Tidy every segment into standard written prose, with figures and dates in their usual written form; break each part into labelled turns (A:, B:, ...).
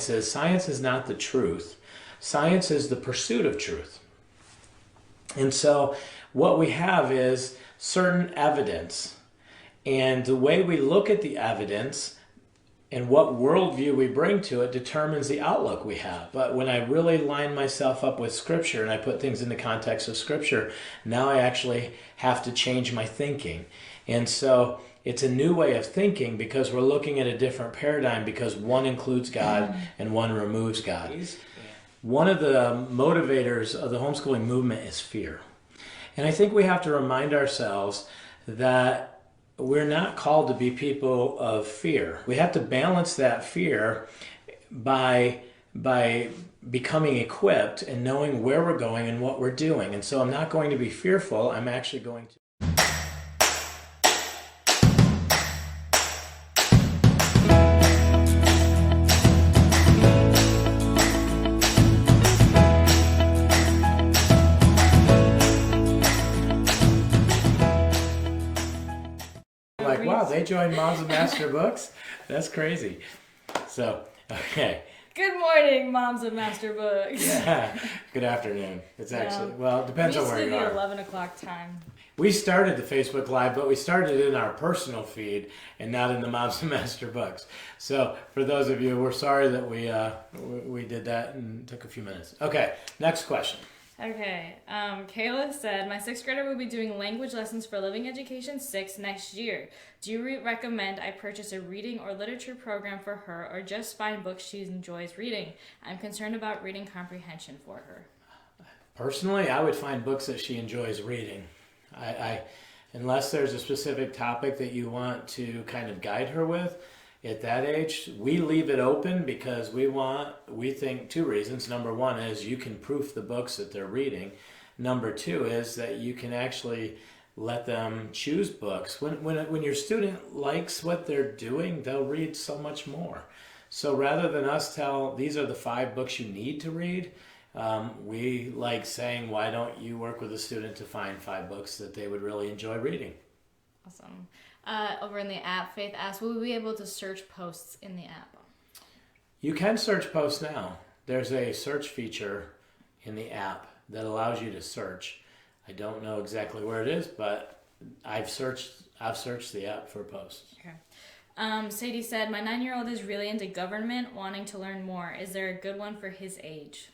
A: science is. Science is not the truth. Science is the pursuit of truth. And so what we have is certain evidence. And the way we look at the evidence and what worldview we bring to it determines the outlook we have. But when I really line myself up with Scripture and I put things in the context of Scripture, now I actually have to change my thinking. And so it's a new way of thinking because we're looking at a different paradigm because one includes God and one removes God. One of the motivators of the homeschooling movement is fear. And I think we have to remind ourselves that we're not called to be people of fear. We have to balance that fear by becoming equipped and knowing where we're going and what we're doing. And so I'm not going to be fearful. I'm actually going to... Like, wow, they joined Moms of Master Books? That's crazy. So, okay.
B: Good morning, Moms of Master Books.
A: Yeah. Good afternoon. It's actually, well, it depends on where you are.
B: We used to do the 11 o'clock time.
A: We started the Facebook Live, but we started it in our personal feed and not in the Moms of Master Books. So, for those of you, we're sorry that we did that and took a few minutes. Okay, next question.
B: Okay, Kayla said, my 6th grader will be doing language lessons for Living Education 6 next year. Do you recommend I purchase a reading or literature program for her or just find books she enjoys reading? I'm concerned about reading comprehension for her.
A: Personally, I would find books that she enjoys reading. Unless there's a specific topic that you want to kind of guide her with, at that age, we leave it open because we think 2 reasons. Number 1 is you can proof the books that they're reading. Number 2 is that you can actually let them choose books. When your student likes what they're doing, they'll read so much more. So rather than us tell, these are the 5 books you need to read, we like saying, why don't you work with a student to find 5 books that they would really enjoy reading?
B: Awesome. Over in the app, Faith asked, will we be able to search posts in the app?
A: You can search posts now. There's a search feature in the app that allows you to search. I don't know exactly where it is, but I've searched the app for posts.
B: Okay. Sadie said, my 9-year-old is really into government, wanting to learn more. Is there a good one for his age?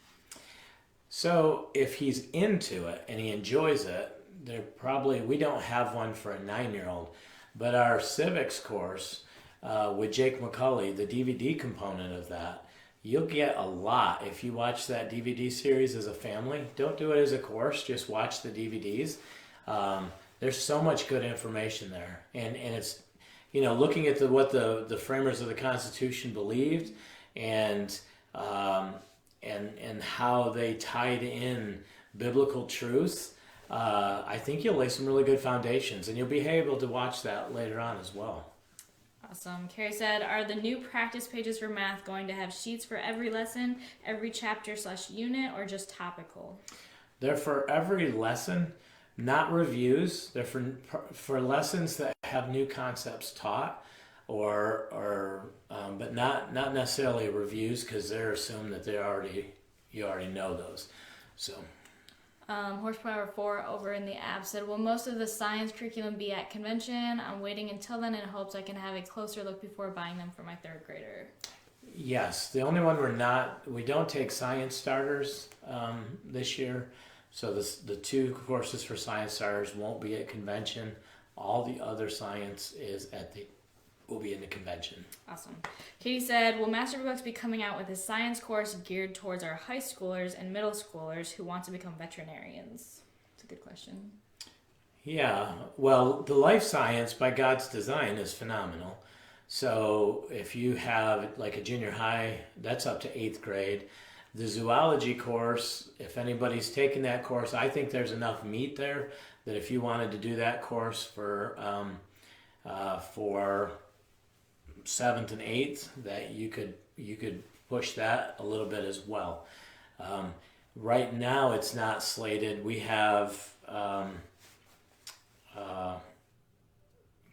A: So if he's into it and he enjoys it, we don't have one for a 9-year-old. But our civics course with Jake McCulley, the DVD component of that, you'll get a lot if you watch that DVD series as a family. Don't do it as a course, just watch the DVDs. There's so much good information there. And it's, looking at what the framers of the Constitution believed and how they tied in biblical truth. I think you'll lay some really good foundations, and you'll be able to watch that later on as well.
B: Awesome. Carrie said, are the new practice pages for math going to have sheets for every lesson, every chapter/unit, or just topical?
A: They're for every lesson, not reviews. They're for lessons that have new concepts taught, but not necessarily reviews because they're assumed that you already know those. So.
B: Horsepower 4 over in the app said, will most of the science curriculum be at convention? I'm waiting until then in hopes I can have a closer look before buying them for my 3rd grader.
A: Yes, the only one we don't take science starters this year. So the 2 courses for science starters won't be at convention. All the other science will be in the convention.
B: Awesome. Katie said, will Master Books be coming out with a science course geared towards our high schoolers and middle schoolers who want to become veterinarians? It's a good question.
A: Yeah, well, the life science by God's design is phenomenal. So if you have like a junior high, that's up to 8th grade. The zoology course, if anybody's taken that course, I think there's enough meat there that if you wanted to do that course for 7th and 8th, that you could push that a little bit as well. Right now it's not slated. We have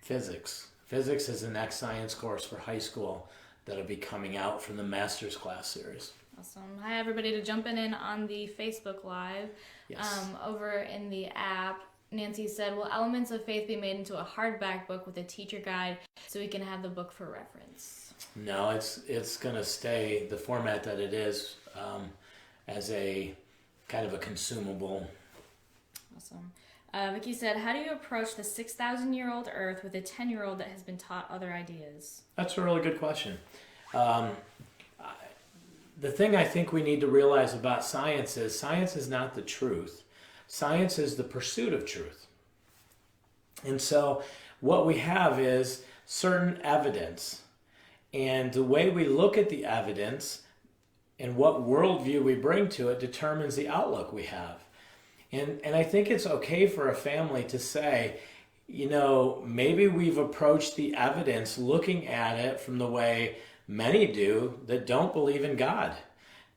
A: physics. Physics is the next science course for high school that'll be coming out from the Master's Class series.
B: Awesome. Hi, everybody, to jumping in on the Facebook Live.
A: Yes.
B: Over in the app, Nancy said, will Elements of Faith be made into a hardback book with a teacher guide so we can have the book for reference?
A: No, it's going to stay the format that it is, as a kind of a consumable.
B: Awesome. Vicky said, how do you approach the 6,000-year-old Earth with a 10-year-old that has been taught other ideas?
A: That's a really good question. The thing I think we need to realize about science is not the truth. Science is the pursuit of truth. And so what we have is certain evidence. And the way we look at the evidence and what worldview we bring to it determines the outlook we have. And I think it's okay for a family to say, maybe we've approached the evidence looking at it from the way many do that don't believe in God.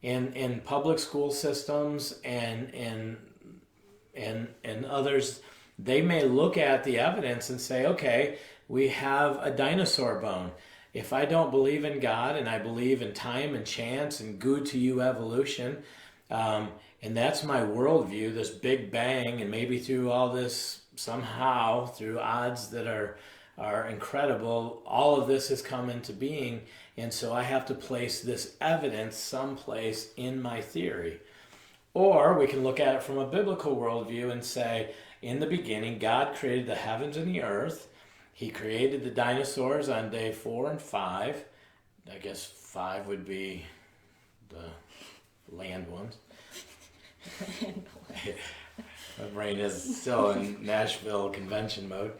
A: In public school systems and others, they may look at the evidence and say, okay, we have a dinosaur bone. If I don't believe in God and I believe in time and chance and good to you evolution, and that's my worldview, this Big Bang, and maybe through all this, somehow, through odds that are incredible, all of this has come into being, and so I have to place this evidence someplace in my theory. Or we can look at it from a biblical worldview and say, in the beginning, God created the heavens and the earth. He created the dinosaurs on day 4 and 5. I guess 5 would be the land ones. My brain is still in Nashville convention mode.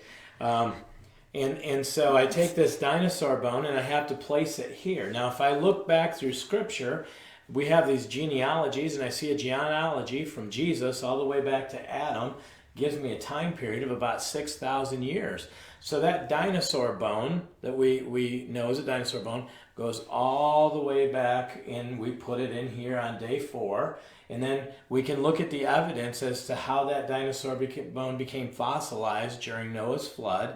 A: And so I take this dinosaur bone and I have to place it here. Now, if I look back through Scripture, we have these genealogies, and I see a genealogy from Jesus all the way back to Adam. Gives me a time period of about 6,000 years. So that dinosaur bone that we know is a dinosaur bone goes all the way back, and we put it in here on day 4. And then we can look at the evidence as to how that dinosaur bone became fossilized during Noah's flood.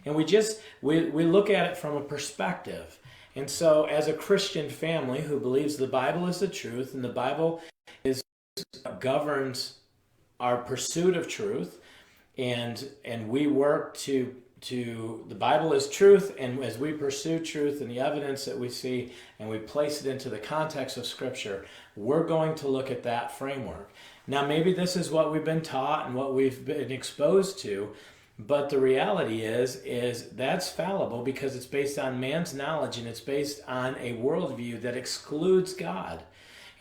A: And we look at it from a perspective. And so as a Christian family who believes the Bible is the truth, and the Bible governs our pursuit of truth, and we work to the Bible is truth, and as we pursue truth and the evidence that we see and we place it into the context of Scripture, we're going to look at that framework. Now, maybe this is what we've been taught and what we've been exposed to, but the reality is that's fallible because it's based on man's knowledge, and it's based on a worldview that excludes God.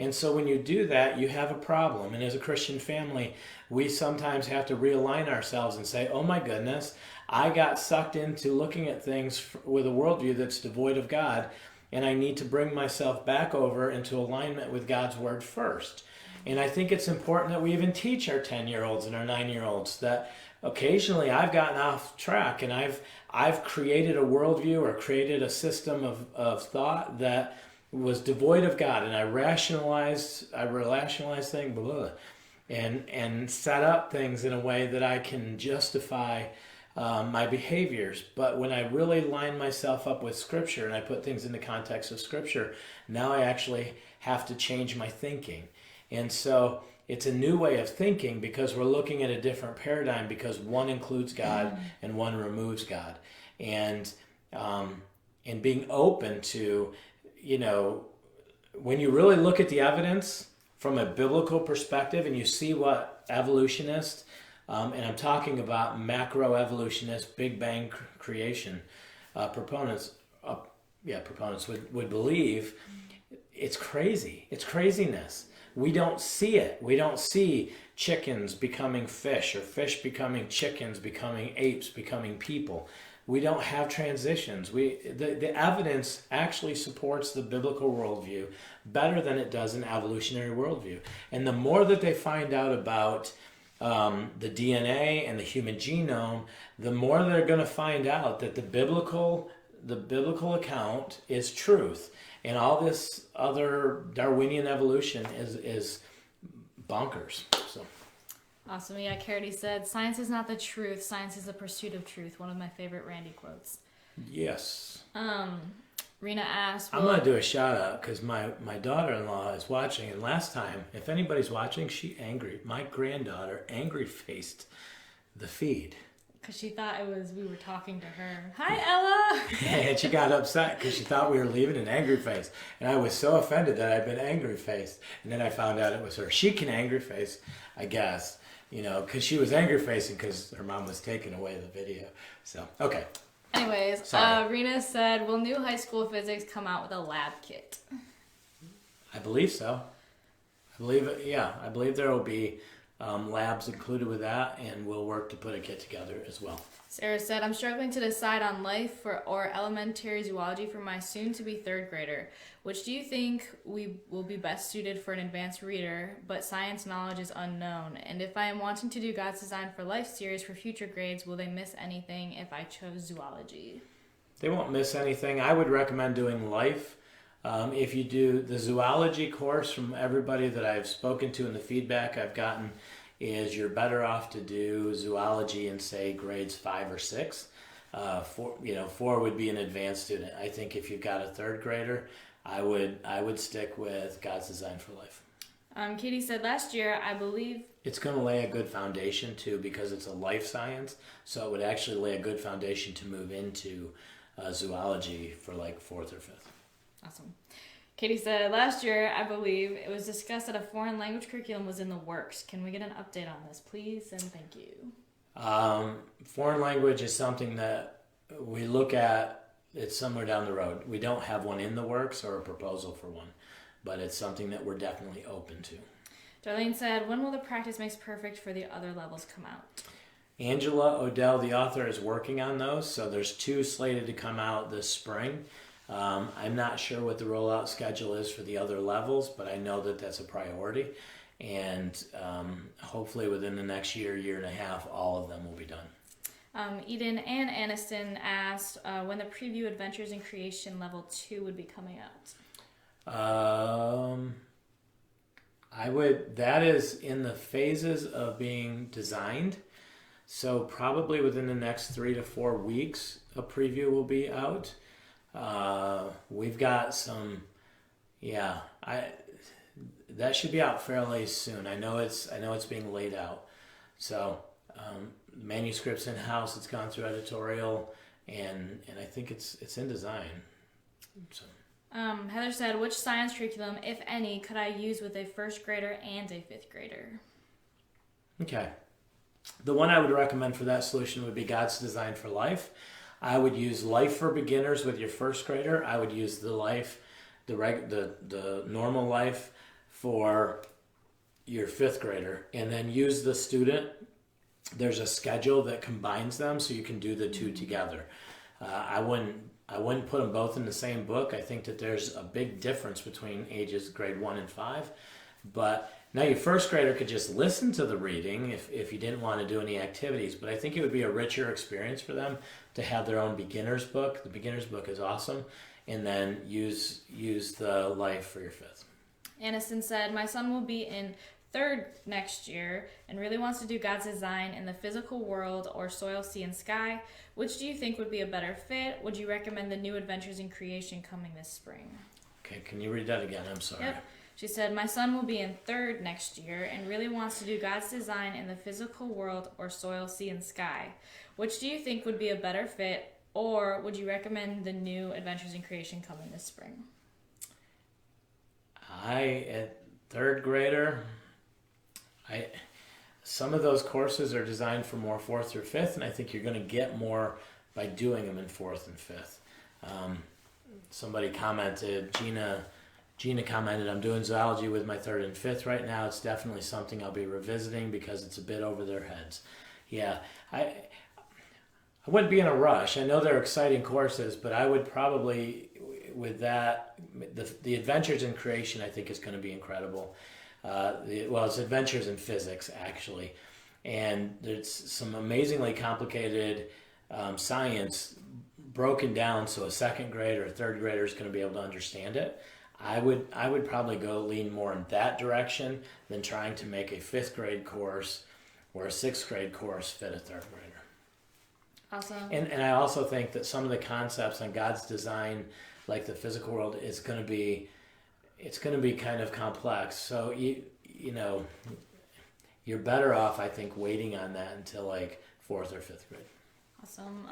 A: And so when you do that, you have a problem. And as a Christian family, we sometimes have to realign ourselves and say, oh my goodness, I got sucked into looking at things with a worldview that's devoid of God, and I need to bring myself back over into alignment with God's Word first. And I think it's important that we even teach our 10-year-olds and our 9-year-olds that occasionally I've gotten off track, and I've created a worldview or created a system of thought that was devoid of God, and I rationalized things, blah, blah, and set up things in a way that I can justify my behaviors. But when I really line myself up with Scripture and I put things in the context of Scripture, now I actually have to change my thinking. And so it's a new way of thinking because we're looking at a different paradigm, because one includes God and one removes God. And being open to, when you really look at the evidence from a biblical perspective and you see what evolutionists, and I'm talking about macroevolutionists, Big Bang creation proponents would believe, it's crazy. It's craziness. We don't see it. We don't see chickens becoming fish, or fish becoming chickens, becoming apes, becoming people. We don't have transitions. The evidence actually supports the biblical worldview better than it does an evolutionary worldview. And the more that they find out about the DNA and the human genome, the more they're going to find out that the biblical account is truth, and all this other Darwinian evolution is bonkers. So.
B: Awesome. Yeah, Carity said, science is not the truth, science is the pursuit of truth. One of my favorite Randy quotes.
A: Yes.
B: Rena asked,
A: I'm going to do a shout out because my daughter-in-law is watching. And last time, if anybody's watching, my granddaughter angry faced the feed.
B: Because she thought we were talking to her. Hi, Ella!
A: And she got upset because she thought we were leaving an angry face. And I was so offended that I'd been angry faced. And then I found out it was her. She can angry face, I guess, because she was angry facing because her mom was taking away the video. So, okay.
B: Anyways, Rena said, will new high school physics come out with a lab kit?
A: I believe so. I believe there will be labs included with that, and we'll work to put a kit together as well.
B: Sarah said, I'm struggling to decide on life or elementary zoology for my soon-to-be third grader. Which do you think will be best suited for an advanced reader, but science knowledge is unknown? And if I am wanting to do God's Design for Life series for future grades, will they miss anything if I chose zoology?
A: They won't miss anything. I would recommend doing life. If you do the zoology course, from everybody that I've spoken to and the feedback I've gotten, is you're better off to do zoology in, say, grades 5 or 6. 4 would be an advanced student. I think if you've got a third grader, I would stick with God's Design for Life.
B: Katie said, last year, I believe...
A: It's going to lay a good foundation, too, because it's a life science. So it would actually lay a good foundation to move into zoology for like 4th or 5th.
B: Awesome. Katie said, last year, I believe, it was discussed that a foreign language curriculum was in the works. Can we get an update on this, please? And thank you.
A: Foreign language is something that we look at. It's somewhere down the road. We don't have one in the works or a proposal for one, but it's something that we're definitely open to.
B: Darlene said, when will the Practice Makes Perfect for the other levels come out?
A: Angela Odell, the author, is working on those, so there's 2 slated to come out this spring. I'm not sure what the rollout schedule is for the other levels, but I know that that's a priority, and hopefully within the next year and a half, all of them will be done.
B: Eden and Aniston asked when the preview Adventures in Creation Level 2 would be coming out.
A: That is in the phases of being designed, so probably within the next 3 to 4 weeks, a preview will be out. We've got some, that should be out fairly soon. I know it's being laid out. So, manuscript's in house. It's gone through editorial, and I think it's in design. So.
B: Heather said, which science curriculum, if any, could I use with a first grader and a 5th grader?
A: Okay. The one I would recommend for that solution would be God's Design for Life. I would use Life for Beginners with your first grader. I would use the normal life for your 5th grader, and then use the student. There's a schedule that combines them, so you can do the 2 together. I wouldn't put them both in the same book. I think that there's a big difference between ages grade 1 and 5, but now your first grader could just listen to the reading if you didn't want to do any activities, but I think it would be a richer experience for them to have their own beginner's book. The beginner's book is awesome, and then use the life for your 5th.
B: Aniston said, my son will be in 3rd next year and really wants to do God's Design in the physical world or soil, sea, and sky. Which do you think would be a better fit? Would you recommend the new Adventures in Creation coming this spring?
A: Okay, can you read that again? I'm sorry.
B: Yep. She said, my son will be in 3rd next year and really wants to do God's Design in the physical world or soil, sea, and sky. Which do you think would be a better fit, or would you recommend the new Adventures in Creation coming this spring?
A: At 3rd grader, some of those courses are designed for more 4th or 5th, and I think you're going to get more by doing them in 4th and 5th. Somebody commented, Gina commented, I'm doing zoology with my 3rd and 5th right now. It's definitely something I'll be revisiting because it's a bit over their heads. Yeah, I wouldn't be in a rush. I know they're exciting courses, but I would probably, with that, the Adventures in Creation I think is going to be incredible. It's Adventures in Physics, actually. And there's some amazingly complicated science broken down so a 2nd grader or a 3rd grader is going to be able to understand it. I would probably lean more in that direction than trying to make a 5th grade course or a 6th grade course fit a 3rd grader.
B: Awesome.
A: And I also think that some of the concepts on God's Design like the physical world, it's going to be kind of complex. So you know, you're better off, I think, waiting on that until like 4th or 5th grade.
B: Awesome.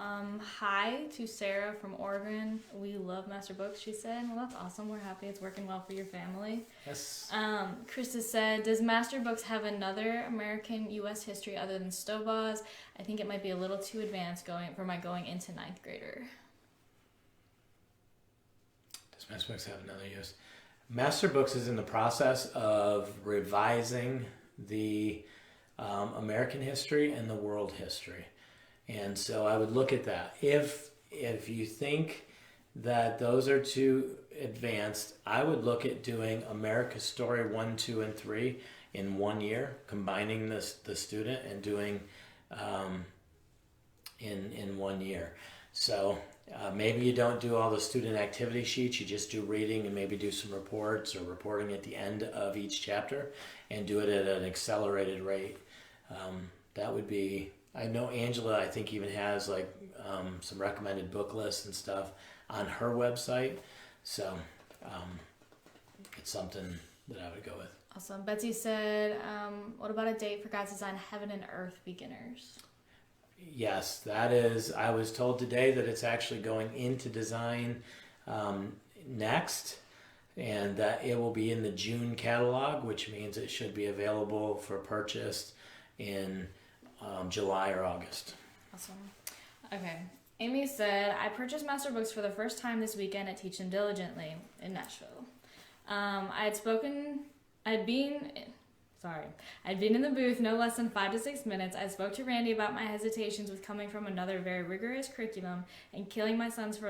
B: Hi to Sarah from Oregon. We love Master Books, she said. Well, that's awesome. We're happy it's working well for your family.
A: Yes.
B: Krista said, does Master Books have another American U.S. history other than Stovall's? I think it might be a little too advanced for my going into 9th grader.
A: Does Master Books have another use? Master Books is in the process of revising the American history and the world history. And so I would look at that. If you think that those are too advanced, I would look at doing America's Story 1, 2, and 3 in 1 year, combining the student and doing in 1 year. So maybe you don't do all the student activity sheets, you just do reading and maybe do some reports or reporting at the end of each chapter and do it at an accelerated rate. That would be... I know Angela, I think, even has like some recommended book lists and stuff on her website. So it's something that I would go with.
B: Awesome. Betsy said, what about a date for God's Design Heaven and Earth beginners?
A: Yes, that is. I was told today that it's actually going into design next, and that it will be in the June catalog, which means it should be available for purchase in July or August.
B: Awesome. Okay. Amy said, I purchased Master Books for the first time this weekend at Teach Them Diligently in Nashville. I'd been in the booth no less than 5 to 6 minutes. I spoke to Randy about my hesitations with coming from another very rigorous curriculum and killing my son's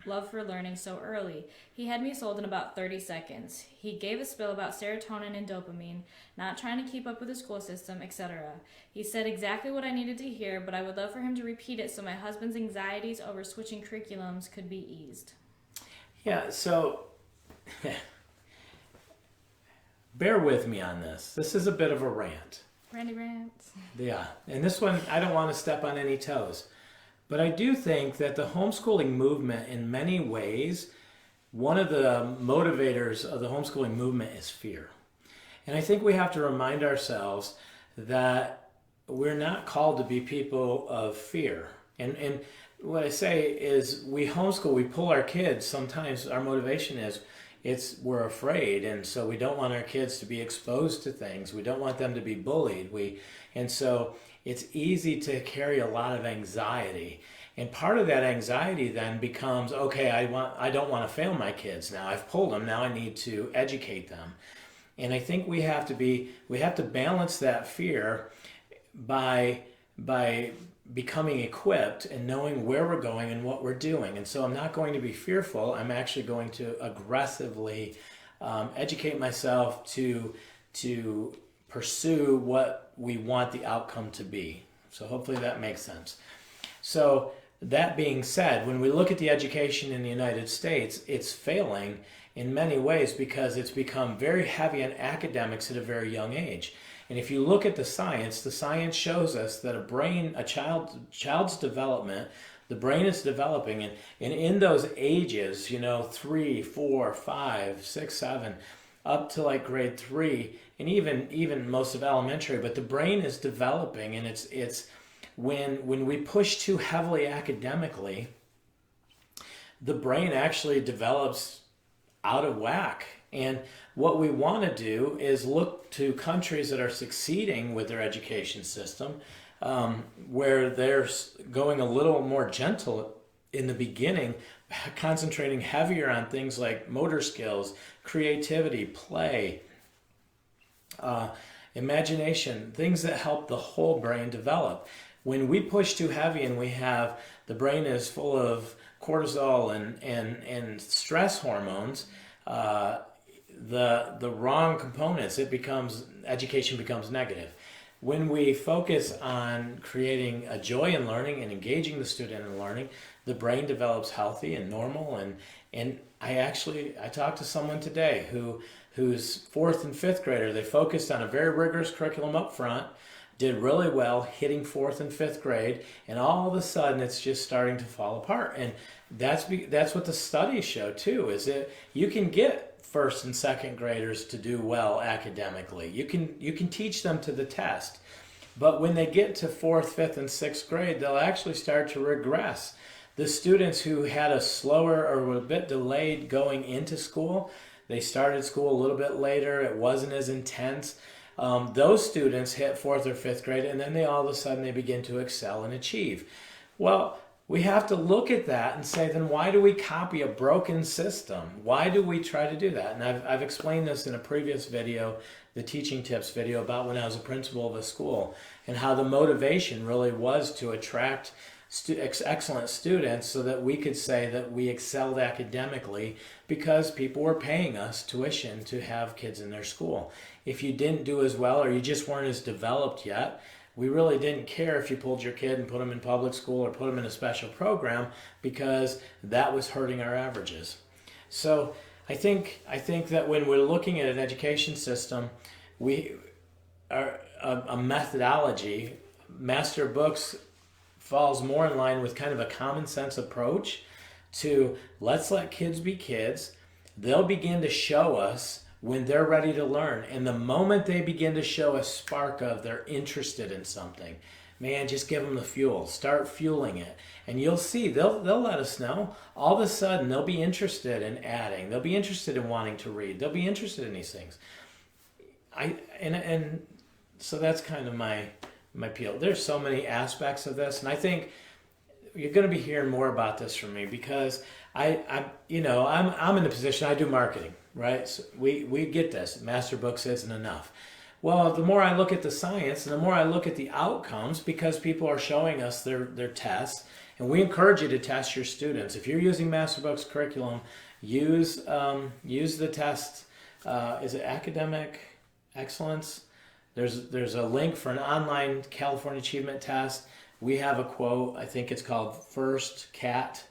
B: love for learning so early. He had me sold in about 30 seconds. He gave a spiel about serotonin and dopamine, not trying to keep up with the school system, etc. He said exactly what I needed to hear, but I would love for him to repeat it so my husband's anxieties over switching curriculums could be eased.
A: Yeah, so... bear with me on this. This is a bit of a rant.
B: Randy rants.
A: Yeah, and this one, I don't want to step on any toes. But I do think that the homeschooling movement, in many ways, one of the motivators of the homeschooling movement is fear. And I think we have to remind ourselves that we're not called to be people of fear. And what I say is we homeschool, we pull our kids. Sometimes our motivation is we're afraid, and so we don't want our kids to be exposed to things. We don't want them to be bullied. And so it's easy to carry a lot of anxiety. And part of that anxiety then becomes, okay, I don't want to fail my kids now. I've pulled them, now I need to educate them. And I think we have to balance that fear by becoming equipped and knowing where we're going and what we're doing. And so I'm not going to be fearful. I'm actually going to aggressively educate myself to pursue what we want the outcome to be. So hopefully that makes sense. So that being said, when we look at the education in the United States, it's failing in many ways because it's become very heavy on academics at a very young age. And if you look at the science shows us that a child's development, the brain is developing, and in those ages, 3, 4, 5, 6, 7, up to like grade 3, and even most of elementary, but the brain is developing, and it's when we push too heavily academically, the brain actually develops out of whack. And what we want to do is look to countries that are succeeding with their education system, where they're going a little more gentle in the beginning, concentrating heavier on things like motor skills, creativity, play, imagination, things that help the whole brain develop. When we push too heavy and the brain is full of cortisol and stress hormones, the wrong components, education becomes negative. When we focus on creating a joy in learning and engaging the student in learning, the brain develops healthy and normal. And I talked to someone today who's 4th and 5th grader. They focused on a very rigorous curriculum up front. did really well, hitting 4th and 5th grade, and all of a sudden it's just starting to fall apart. And that's what the studies show too, is that you can get 1st and 2nd graders to do well academically. You can teach them to the test. But when they get to 4th, 5th, and 6th grade, they'll actually start to regress. The students who had a slower or were a bit delayed going into school, they started school a little bit later, it wasn't as intense. Those students hit 4th or 5th grade, and then they all of a sudden they begin to excel and achieve. Well, we have to look at that and say, then why do we copy a broken system? Why do we try to do that? And I've explained this in a previous video, the teaching tips video, about when I was a principal of a school, and how the motivation really was to attract excellent students so that we could say that we excelled academically because people were paying us tuition to have kids in their school. If you didn't do as well or you just weren't as developed yet, we really didn't care if you pulled your kid and put them in public school or put them in a special program, because that was hurting our averages. So I think that when we're looking at an education system, we are a methodology. Master Books falls more in line with kind of a common sense approach to, let's let kids be kids. They'll begin to show us when they're ready to learn. And the moment they begin to show a spark of they're interested in something, man, just give them the fuel. Start fueling it. And you'll see, they'll let us know. All of a sudden, they'll be interested in adding. They'll be interested in wanting to read. They'll be interested in these things. So that's kind of my appeal. There's so many aspects of this, and I think you're going to be hearing more about this from me, because I'm in a position, I do marketing, right? So we get this. Master Books isn't enough. Well, the more I look at the science and the more I look at the outcomes, because people are showing us their tests, and we encourage you to test your students. If you're using Master Books Curriculum, use the test. Is it Academic Excellence? There's a link for an online California Achievement Test. We have a quote, I think it's called First Cat,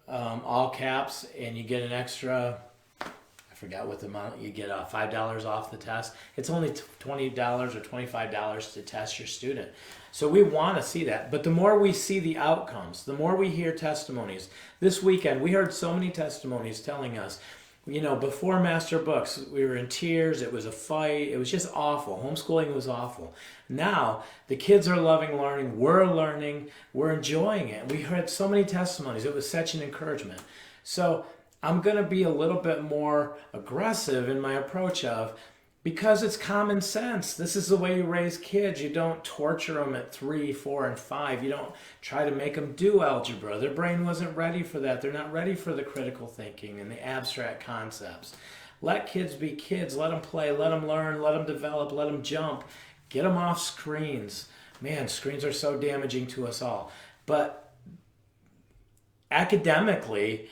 A: all caps, and you get an extra, I forgot what the amount, you get $5 off the test. It's only $20 or $25 to test your student. So we want to see that. But the more we see the outcomes, the more we hear testimonies. This weekend, we heard so many testimonies telling us, before Master Books, we were in tears. It was a fight. It was just awful. Homeschooling was awful. Now, the kids are loving learning. We're learning. We're enjoying it. We heard so many testimonies. It was such an encouragement. So I'm going to be a little bit more aggressive in my approach of, because it's common sense. This is the way you raise kids. You don't torture them at 3, 4, and 5. You don't try to make them do algebra. Their brain wasn't ready for that. They're not ready for the critical thinking and the abstract concepts. Let kids be kids. Let them play. Let them learn. Let them develop. Let them jump. Get them off screens. Man, screens are so damaging to us all. But academically,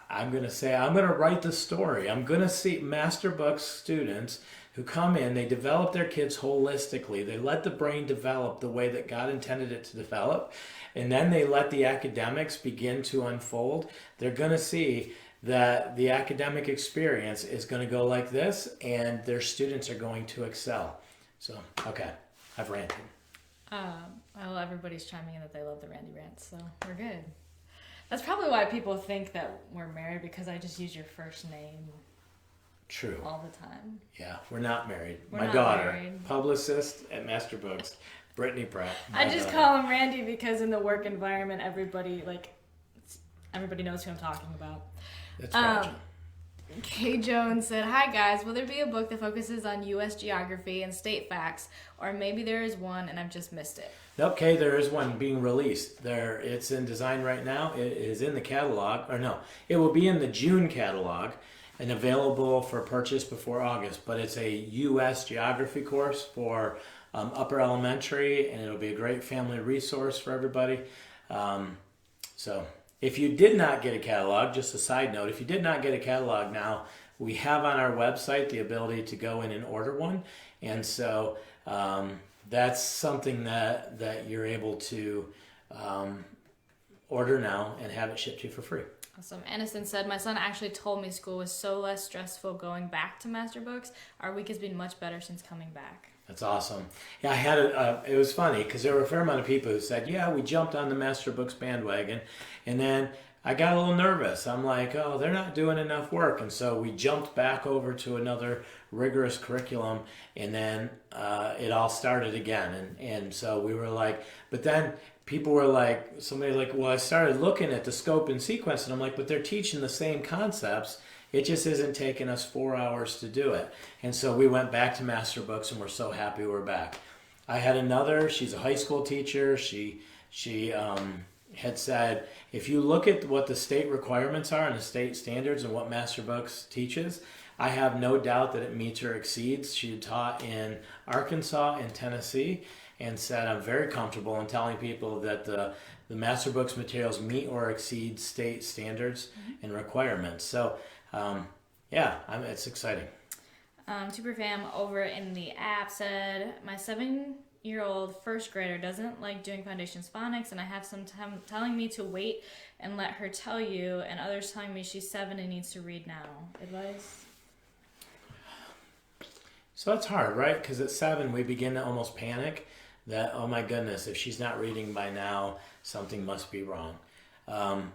A: I'm going to write the story. I'm going to see Master Books students who come in, they develop their kids holistically. They let the brain develop the way that God intended it to develop. And then they let the academics begin to unfold. They're going to see that the academic experience is going to go like this, and their students are going to excel. So, okay, I've ranted.
B: Well, everybody's chiming in that they love the Randy rants, so we're good. That's probably why people think that we're married, because I just use your first name.
A: True.
B: All the time.
A: Yeah, we're not married.
B: We're
A: my
B: not
A: daughter,
B: married.
A: Publicist at Master Books, Brittany Pratt.
B: I just call him Randy because in the work environment, everybody knows who I'm talking about.
A: That's gotcha.
B: Kay Jones said, "Hi guys, will there be a book that focuses on U.S. geography and state facts, or maybe there is one and I've just missed it?"
A: Nope, Kay, there is one being released. It's in design right now. It is in the catalog, it will be in the June catalog and available for purchase before August. But it's a U.S. geography course for upper elementary, and it'll be a great family resource for everybody. So if you did not get a catalog, just a side note, if you did not get a catalog now, we have on our website the ability to go in and order one. And so that's something that you're able to order now and have it shipped to you for free.
B: Awesome. Aniston said, "My son actually told me school was so less stressful going back to Master Books. Our week has been much better since coming back."
A: That's awesome. Yeah, I had it was funny because there were a fair amount of people who said, yeah, we jumped on the Master Books bandwagon. And then I got a little nervous. I'm like, oh, they're not doing enough work. And so we jumped back over to another rigorous curriculum. And then it all started again. And so we were like, but then people were like, somebody like, well, I started looking at the scope and sequence. And I'm like, but they're teaching the same concepts. It just isn't taking us 4 hours to do it. And so we went back to Master Books, and we're so happy we're back. I had another, she's a high school teacher. She had said, if you look at what the state requirements are and the state standards and what Master Books teaches, I have no doubt that it meets or exceeds. She had taught in Arkansas and Tennessee and said, I'm very comfortable in telling people that the Master Books materials meet or exceed state standards and requirements. So, it's exciting.
B: Super Fam over in the app said, my 7-year-old first grader doesn't like doing foundations phonics, and I have some telling me to wait and let her tell you, and others telling me she's 7 and needs to read now. Advice?
A: So it's hard, right? Because at 7, we begin to almost panic that, oh my goodness, if she's not reading by now, something must be wrong.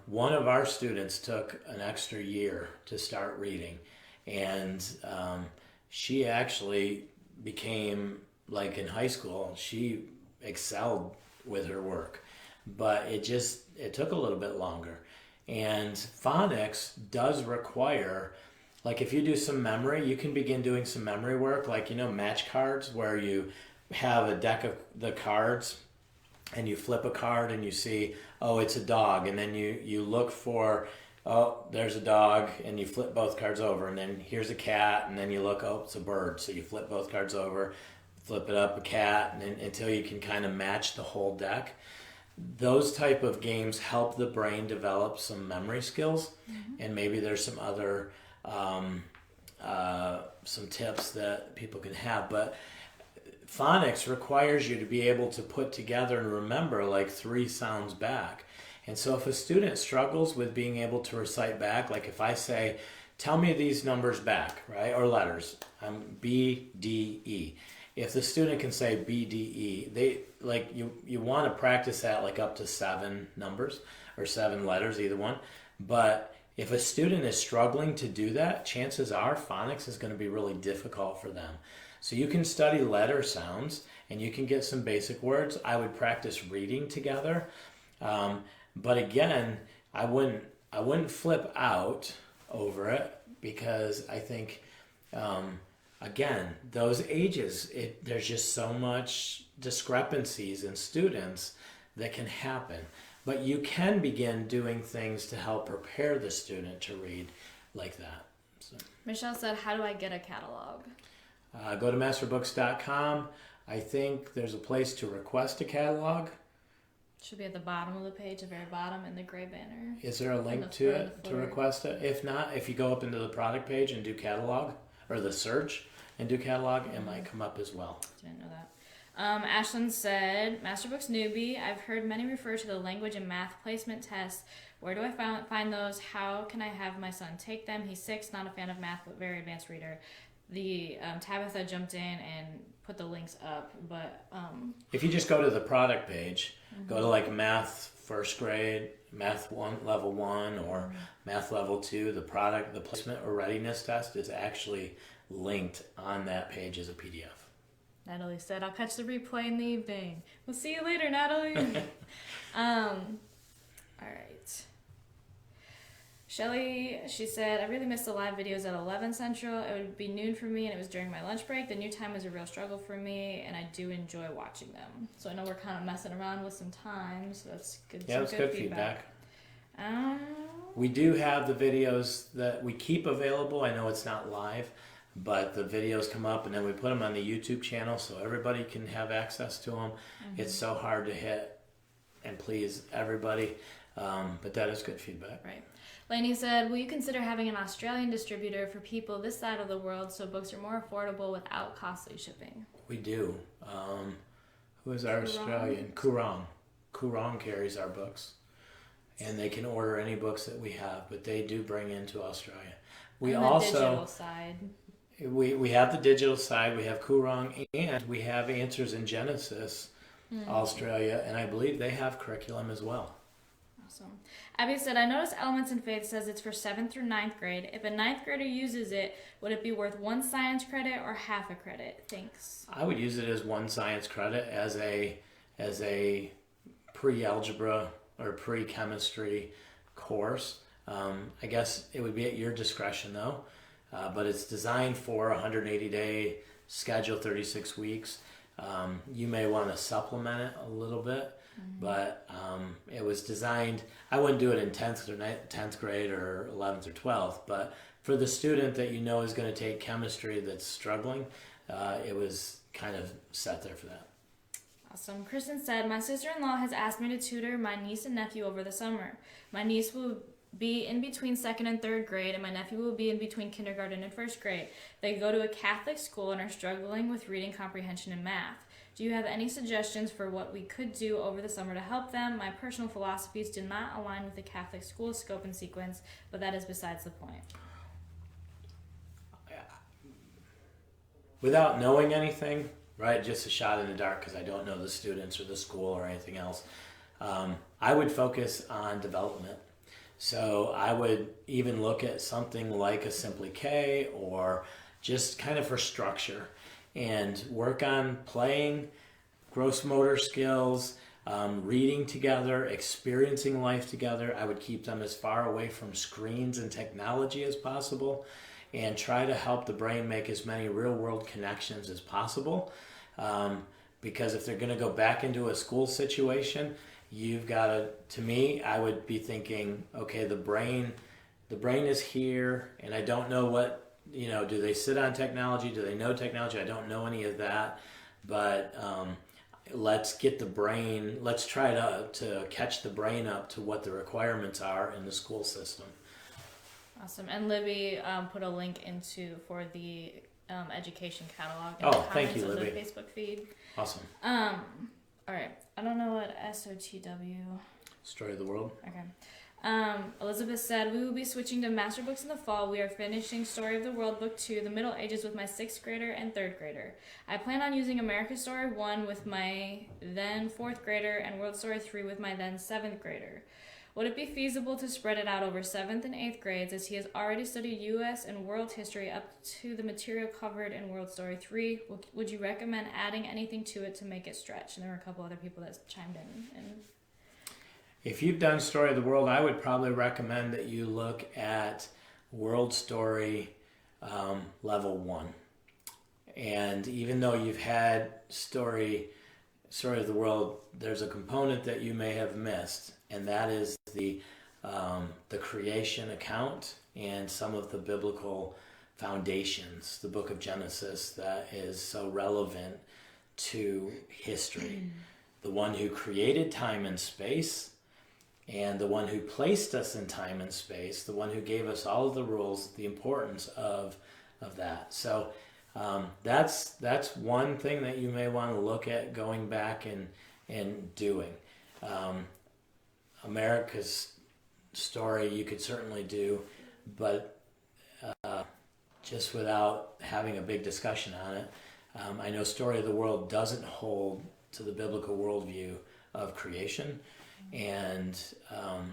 A: One of our students took an extra year to start reading, and she actually became, like in high school, she excelled with her work, but it took a little bit longer. And phonics does require, like if you do some memory, you can begin doing some memory work, like, match cards, where you have a deck of the cards and you flip a card and you see, oh, it's a dog, and then you look for, oh, there's a dog, and you flip both cards over, and then here's a cat, and then you look, oh, it's a bird, so you flip both cards over, flip it up, a cat, and then, until you can kind of match the whole deck. Those type of games help the brain develop some memory skills, and maybe there's some other some tips that people can have, but phonics requires you to be able to put together and remember like 3 sounds back. And so if a student struggles with being able to recite back, like if I say, tell me these numbers back, right, or letters, B, D, E. If the student can say B, D, E, they like you want to practice that like up to 7 numbers or 7 letters, either one. But if a student is struggling to do that, chances are phonics is going to be really difficult for them. So you can study letter sounds and you can get some basic words. I would practice reading together. But again, I wouldn't flip out over it, because I think, again, those ages, there's just so much discrepancies in students that can happen. But you can begin doing things to help prepare the student to read like that. So.
B: Michelle said, how do I get a catalog?
A: Go to masterbooks.com. I think there's a place to request a catalog.
B: Should be at the bottom of the page, the very bottom in the gray banner.
A: Is there a link to it to request it? If not, if you go up into the product page and do catalog, or the search and do catalog, it might come up as well.
B: Didn't know that. Ashlyn said, Master Books newbie, I've heard many refer to the language and math placement tests. Where do I find those? How can I have my son take them? He's 6, not a fan of math, but very advanced reader. The Tabitha jumped in and put the links up, but
A: if you just go to the product page, go to like math first grade, math 1 level 1, or math level 2, the placement or readiness test is actually linked on that page as a PDF.
B: Natalie said, I'll catch the replay in the evening. We'll see you later, Natalie. All right. Shelly, she said, I really missed the live videos at 11 Central. It would be noon for me, and it was during my lunch break. The new time was a real struggle for me, and I do enjoy watching them. So I know we're kind of messing around with some times. So that's good.
A: Yeah, that's good feedback. We do have the videos that we keep available. I know it's not live, but the videos come up, and then we put them on the YouTube channel so everybody can have access to them. It's so hard to hit and please everybody, but that is good feedback.
B: Right. Lainey said, will you consider having an Australian distributor for people this side of the world so books are more affordable without costly shipping?
A: We do. Who is our Australian? Coorong. Coorong carries our books. And they can order any books that we have, but they do bring into Australia. We
B: and
A: also,
B: the digital side.
A: We have the digital side, we have Kurang, and we have Answers in Genesis, Australia, and I believe they have curriculum as well.
B: Awesome. Abby said, I noticed Elements in Faith says it's for 7th through 9th grade. If a 9th grader uses it, would it be worth 1 science credit or half a credit? Thanks.
A: I would use it as 1 science credit as a pre-algebra or pre-chemistry course. I guess it would be at your discretion though, but it's designed for a 180-day schedule, 36 weeks. You may want to supplement it a little bit, but it was designed, I wouldn't do it in 10th or 10th grade or 11th or 12th, but for the student that you know is going to take chemistry that's struggling, it was kind of set there for that.
B: Awesome. Kristen said, my sister-in-law has asked me to tutor my niece and nephew over the summer. My niece will be in between 2nd and 3rd grade, and my nephew will be in between kindergarten and 1st grade. They go to a Catholic school and are struggling with reading comprehension and math. Do you have any suggestions for what we could do over the summer to help them? My personal philosophies do not align with the Catholic school scope and sequence, but that is besides the point.
A: Without knowing anything, right, just a shot in the dark because I don't know the students or the school or anything else, I would focus on development. So I would even look at something like a Simply K or just kind of for structure and work on playing, gross motor skills, reading together, experiencing life together. I would keep them as far away from screens and technology as possible and try to help the brain make as many real-world connections as possible. Because if they're going to go back into a school situation, you've got to me, I would be thinking, okay, the brain is here, and I don't know what, do they sit on technology? Do they know technology? I don't know any of that, but let's get the brain, let's try to catch the brain up to what the requirements are in the school system.
B: Awesome. And Libby put a link for the education catalog in
A: the
B: comments
A: thank you,
B: of
A: Libby.
B: the Facebook feed.
A: Awesome.
B: All right. I don't know what SOTW.
A: Story of the World.
B: Okay. Elizabeth said, we will be switching to Master Books in the fall. We are finishing Story of the World Book 2, The Middle Ages, with my 6th grader and 3rd grader. I plan on using America's Story 1 with my then 4th grader and World Story 3 with my then 7th grader. Would it be feasible to spread it out over 7th and 8th grades, as he has already studied U.S. and world history up to the material covered in World Story 3? Would you recommend adding anything to it to make it stretch? And there were a couple other people that chimed in.
A: If you've done Story of the World, I would probably recommend that you look at World Story Level 1. And even though you've had Story of the World, there's a component that you may have missed, and that is the creation account and some of the biblical foundations, the book of Genesis that is so relevant to history. The one who created time and space, and the one who placed us in time and space, the one who gave us all of the rules, the importance of that. So that's one thing that you may want to look at going back and doing. America's Story you could certainly do, but just without having a big discussion on it. I know Story of the World doesn't hold to the biblical worldview of creation, and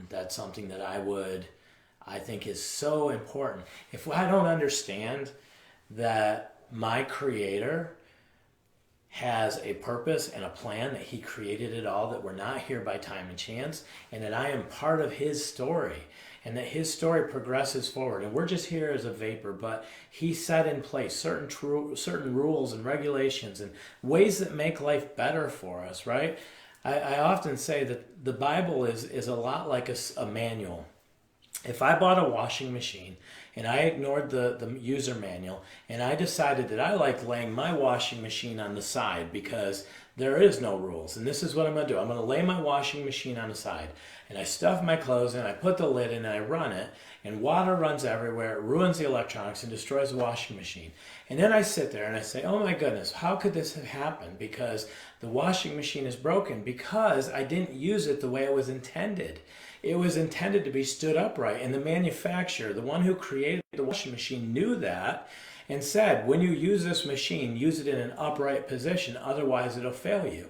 A: that's something that I think is so important. If I don't understand that my Creator has a purpose and a plan, that he created it all, that we're not here by time and chance, and that I am part of his story, and that his story progresses forward, and we're just here as a vapor, but he set in place certain rules and regulations and ways that make life better for us, right? I often say that the Bible is a lot like a manual. If I bought a washing machine and I ignored the user manual and I decided that I like laying my washing machine on the side because there is no rules, and this is what I'm going to do. I'm going to lay my washing machine on the side, and I stuff my clothes in, I put the lid in, and I run it, and water runs everywhere, it ruins the electronics and destroys the washing machine. And then I sit there and I say, oh my goodness, how could this have happened? Because the washing machine is broken because I didn't use it the way it was intended. It was intended to be stood upright, and the manufacturer, the one who created the washing machine, knew that, and said, when you use this machine, use it in an upright position, otherwise it'll fail you.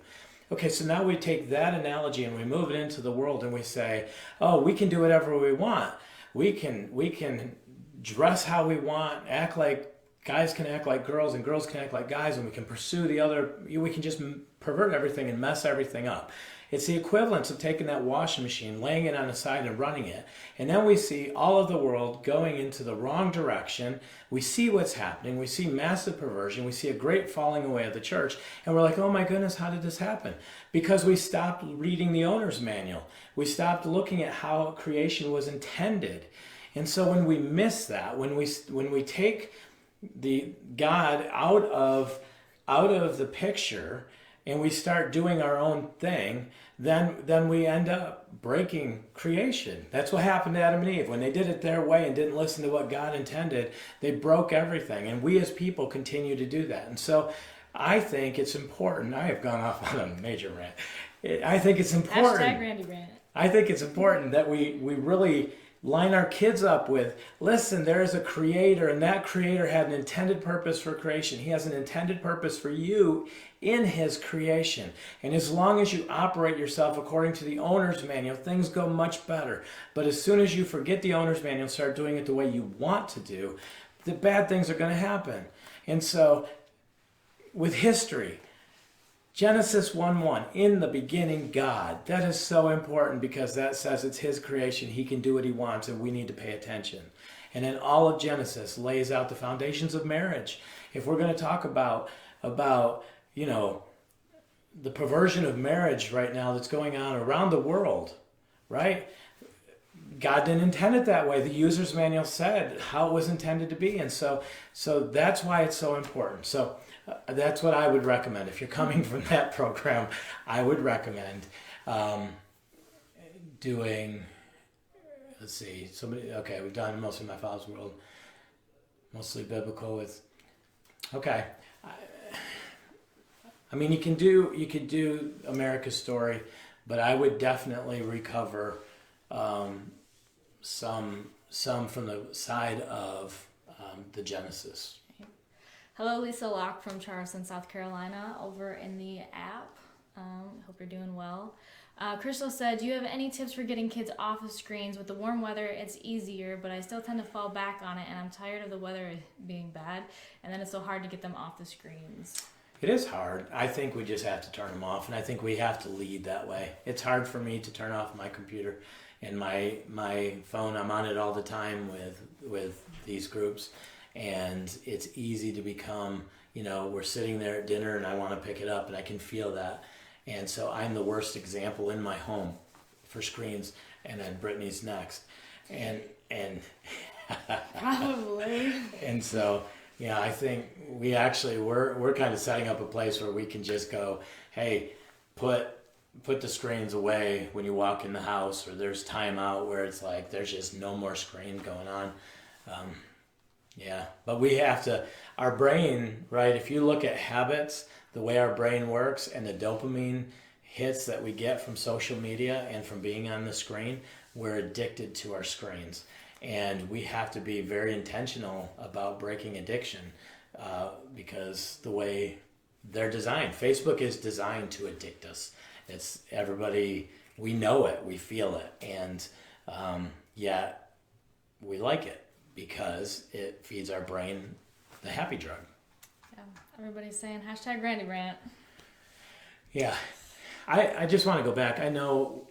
A: Okay, so now we take that analogy and we move it into the world and we say, oh, we can do whatever we want. We can dress how we want, act like guys can act like girls and girls can act like guys, and we can pursue the other. We can just pervert everything and mess everything up. It's the equivalence of taking that washing machine, laying it on the side and running it. And then we see all of the world going into the wrong direction. We see what's happening. We see massive perversion. We see a great falling away of the church. And we're like, oh my goodness, how did this happen? Because we stopped reading the owner's manual. We stopped looking at how creation was intended. And so when we miss that, when we take the God out of the picture and we start doing our own thing, then we end up breaking creation. That's what happened to Adam and Eve. When they did it their way and didn't listen to what God intended, they broke everything. And we as people continue to do that. And so I think it's important. I have gone off on a major rant. I think it's important.
B: Hashtag Randy rant.
A: I think it's important that we really line our kids up with, listen, there is a creator, and that creator had an intended purpose for creation. He has an intended purpose for you in his creation. And as long as you operate yourself according to the owner's manual, things go much better. But as soon as you forget the owner's manual and start doing it the way you want to do, the bad things are going to happen. And so with history, Genesis 1:1, in the beginning, God. That is so important because that says it's his creation. He can do what he wants, and we need to pay attention. And then all of Genesis lays out the foundations of marriage. If we're going to talk about the perversion of marriage right now that's going on around the world, right? God didn't intend it that way. The user's manual said how it was intended to be. And so that's why it's so important. So that's what I would recommend. If you're coming from that program, I would recommend doing, let's see, we've done mostly My Father's World, mostly biblical with, okay. I mean, you could do America's Story, but I would definitely recover some from the side of the Genesis.
B: Hello, Lisa Locke from Charleston, South Carolina, over in the app. Hope you're doing well. Crystal said, do you have any tips for getting kids off of screens? With the warm weather, it's easier, but I still tend to fall back on it, and I'm tired of the weather being bad, and then it's so hard to get them off the screens.
A: It is hard. I think we just have to turn them off, and I think we have to lead that way. It's hard for me to turn off my computer and my phone. I'm on it all the time with these groups. And it's easy to become, we're sitting there at dinner and I want to pick it up and I can feel that. And so I'm the worst example in my home for screens, and then Brittany's next. And
B: Probably.
A: And so, yeah, I think we're kind of setting up a place where we can just go, hey, put the screens away when you walk in the house, or there's time out where it's like there's just no more screen going on. Yeah, but we have to, our brain, right, if you look at habits, the way our brain works and the dopamine hits that we get from social media and from being on the screen, we're addicted to our screens. And we have to be very intentional about breaking addiction because the way they're designed, Facebook is designed to addict us. It's everybody, we know it, we feel it, and yet we like it, because it feeds our brain the happy drug.
B: Yeah, everybody's saying hashtag Randy rant.
A: Yeah, I just want to go back. I know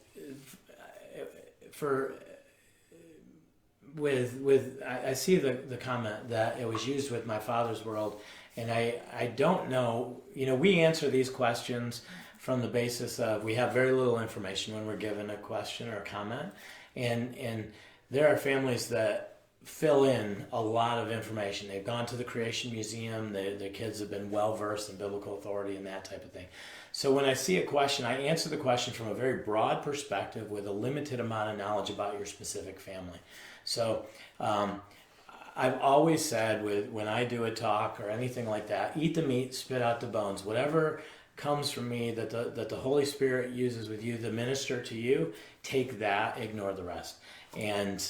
A: I see the comment that it was used with My Father's World, and I don't know, we answer these questions from the basis of we have very little information when we're given a question or a comment, and there are families that fill in a lot of information. They've gone to the Creation Museum. Their kids have been well versed in biblical authority and that type of thing. So when I see a question, I answer the question from a very broad perspective with a limited amount of knowledge about your specific family. So I've always said when I do a talk or anything like that, eat the meat, spit out the bones. Whatever comes from me that the Holy Spirit uses with you to minister to you, take that, ignore the rest. And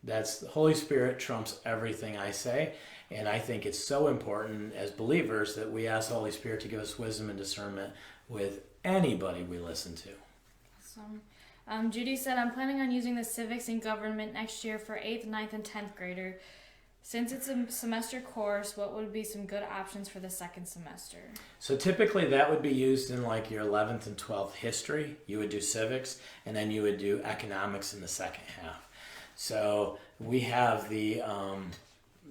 A: That's the Holy Spirit trumps everything I say. And I think it's so important as believers that we ask the Holy Spirit to give us wisdom and discernment with anybody we listen to.
B: Awesome. Judy said, I'm planning on using the civics and government next year for 8th, 9th, and 10th grader. Since it's a semester course, what would be some good options for the second semester?
A: So typically that would be used in like your 11th and 12th history. You would do civics, and then you would do economics in the second half. So we have the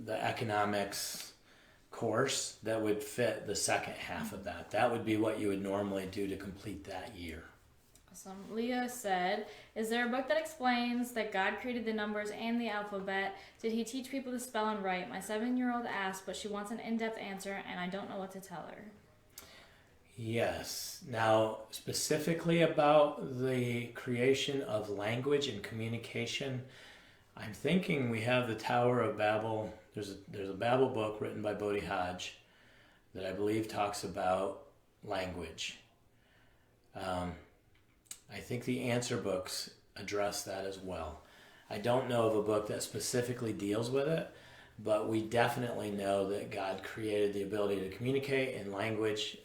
A: economics course that would fit the second half of that. That would be what you would normally do to complete that year.
B: Awesome. Leah said, is there a book that explains that God created the numbers and the alphabet? Did he teach people to spell and write? My 7-year-old asked, but she wants an in-depth answer, and I don't know what to tell her.
A: Yes. Now, specifically about the creation of language and communication, I'm thinking we have the Tower of Babel. There's a Babel book written by Bodhi Hodge that I believe talks about language. I think the answer books address that as well. I don't know of a book that specifically deals with it, but we definitely know that God created the ability to communicate in language.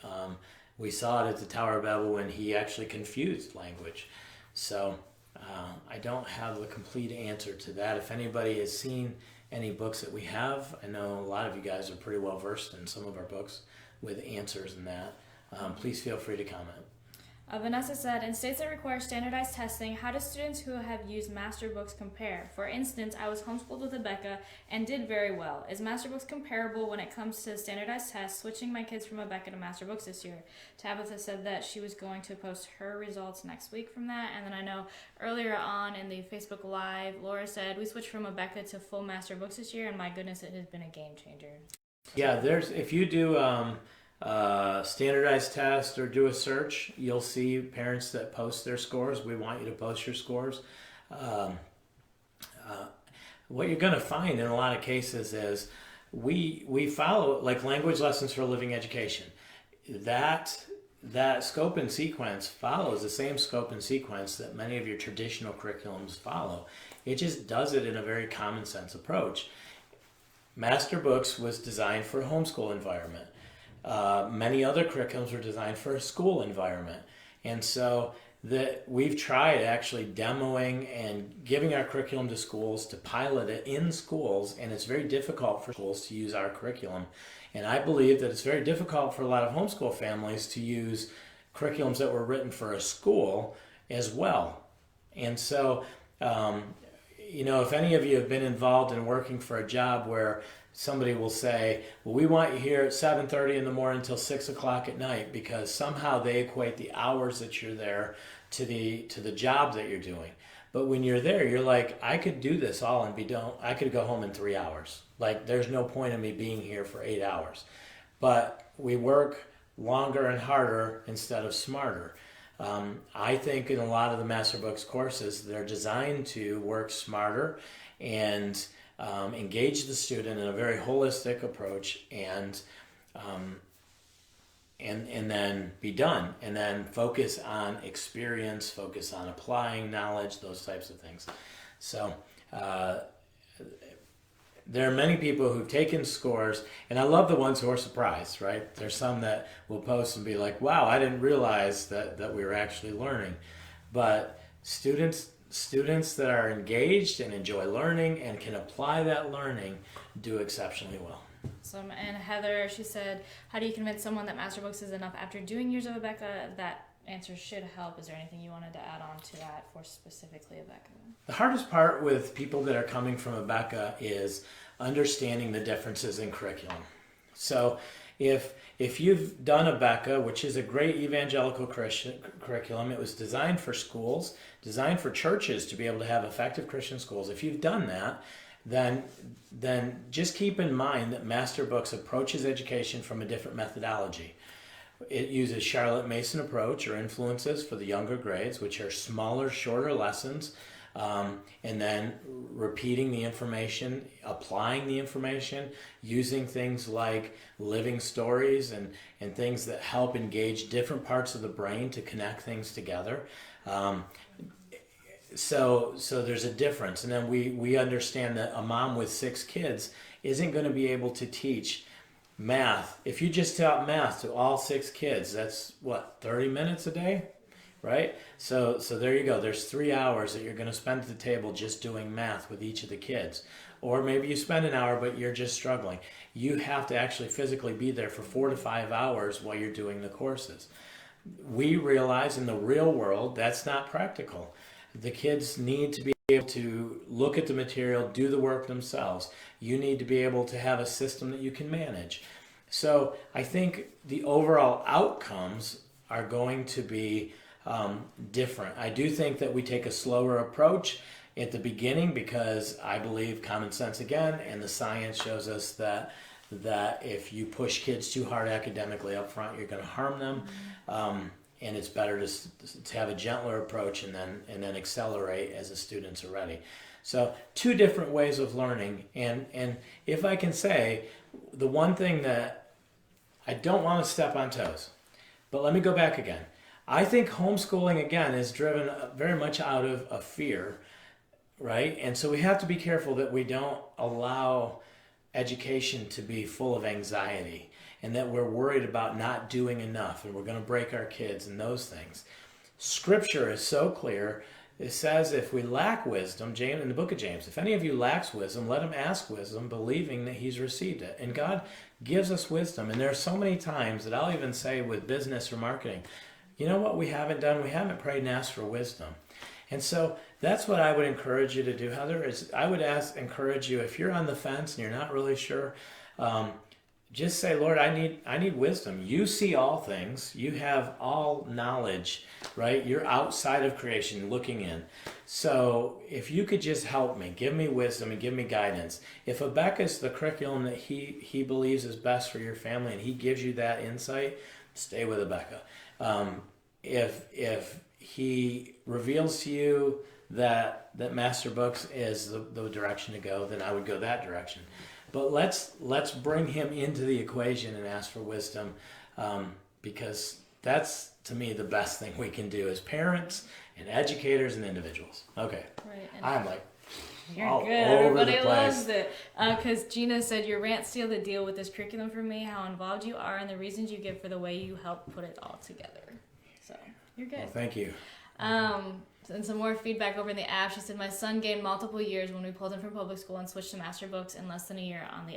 A: We saw it at the Tower of Babel when he actually confused language. So I don't have the complete answer to that. If anybody has seen any books that we have, I know a lot of you guys are pretty well versed in some of our books with answers in that. Please feel free to comment.
B: Vanessa said, in states that require standardized testing, how do students who have used Master Books compare? For instance, I was homeschooled with Rebecca and did very well. Is Master Books comparable when it comes to standardized tests? Switching my kids from Rebecca to Master Books this year. Tabitha said that she was going to post her results next week from that. And then I know earlier on in the Facebook Live, Laura said, we switched from Rebecca to full Master Books this year, and my goodness, it has been a game changer.
A: Yeah, if you do standardized test or do a search, you'll see parents that post their scores. We want you to post your scores. What you're going to find in a lot of cases is we follow like language lessons for living education. That scope and sequence follows the same scope and sequence that many of your traditional curriculums follow. It just does it in a very common sense approach. Master Books was designed for a homeschool environment. Many other curriculums were designed for a school environment. And so we've tried actually demoing and giving our curriculum to schools to pilot it in schools, and it's very difficult for schools to use our curriculum. And I believe that it's very difficult for a lot of homeschool families to use curriculums that were written for a school as well. And so, if any of you have been involved in working for a job where somebody will say, well, we want you here at 7:30 in the morning until 6 o'clock at night, because somehow they equate the hours that you're there to the job that you're doing. But when you're there, you're like, I could do this all and I could go home in 3 hours. Like, there's no point in me being here for 8 hours. But we work longer and harder instead of smarter. I think in a lot of the Master Books courses, they're designed to work smarter and engage the student in a very holistic approach, and then be done, and then focus on experience, focus on applying knowledge, those types of things. So there are many people who've taken scores, and I love the ones who are surprised, right? There's some that will post and be like, wow, I didn't realize that we were actually learning. But students that are engaged and enjoy learning and can apply that learning do exceptionally well.
B: Awesome. And Heather, she said, how do you convince someone that Master Books is enough after doing years of Rebecca? That answer should help. Is there anything you wanted to add on to that for specifically Rebecca?
A: The hardest part with people that are coming from Rebecca is understanding the differences in curriculum. So if you've done Rebecca, which is a great evangelical Christian curriculum, it was designed for schools, designed for churches to be able to have effective Christian schools. If you've done that, then just keep in mind that Master Books approaches education from a different methodology. It uses Charlotte Mason approach or influences for the younger grades, which are smaller, shorter lessons, and then repeating the information, applying the information, using things like living stories and things that help engage different parts of the brain to connect things together. So there's a difference, and then we understand that a mom with 6 kids isn't going to be able to teach math. If you just taught math to all 6 kids, that's what, 30 minutes a day, right? So there you go. There's 3 hours that you're going to spend at the table just doing math with each of the kids. Or maybe you spend an hour, but you're just struggling. You have to actually physically be there for 4 to 5 hours while you're doing the courses. We realize in the real world that's not practical. The kids need to be able to look at the material, do the work themselves. You need to be able to have a system that you can manage. So I think the overall outcomes are going to be different. I do think that we take a slower approach at the beginning because I believe common sense again, and the science shows us that if you push kids too hard academically up front, you're going to harm them. And it's better to have a gentler approach and then accelerate as the students are ready. So 2 different ways of learning. And if I can say, the one thing that I don't want to step on toes, but let me go back again. I think homeschooling, again, is driven very much out of a fear, right? And so we have to be careful that we don't allow education to be full of anxiety, and that we're worried about not doing enough and we're going to break our kids and those things. Scripture is so clear. It says if we lack wisdom, James, in the book of James, if any of you lacks wisdom, let him ask wisdom, believing that he's received it. And God gives us wisdom. And there are so many times that I'll even say with business or marketing, you know what we haven't done? We haven't prayed and asked for wisdom. And so that's what I would encourage you to do, Heather, is I would encourage you, if you're on the fence and you're not really sure, just say, Lord, I need wisdom. You see all things. You have all knowledge, right? You're outside of creation looking in. So if you could just help me, give me wisdom and give me guidance. If Abeka's the curriculum that he believes is best for your family and he gives you that insight, stay with Abeka. If he reveals to you that Master Books is the direction to go, then I would go that direction. But let's bring him into the equation and ask for wisdom, because that's, to me, the best thing we can do as parents and educators and individuals. Okay.
B: Right.
A: I'm like,
B: you're
A: all
B: good.
A: over
B: Everybody
A: the place.
B: loves it. Because Gina said, your rant sealed the deal with this curriculum for me, how involved you are, and the reasons you give for the way you help put it all together. So, you're good.
A: Well, thank you.
B: And some more feedback over in the app. She said, my son gained multiple years when we pulled him from public school and switched to Master Books in less than a year on the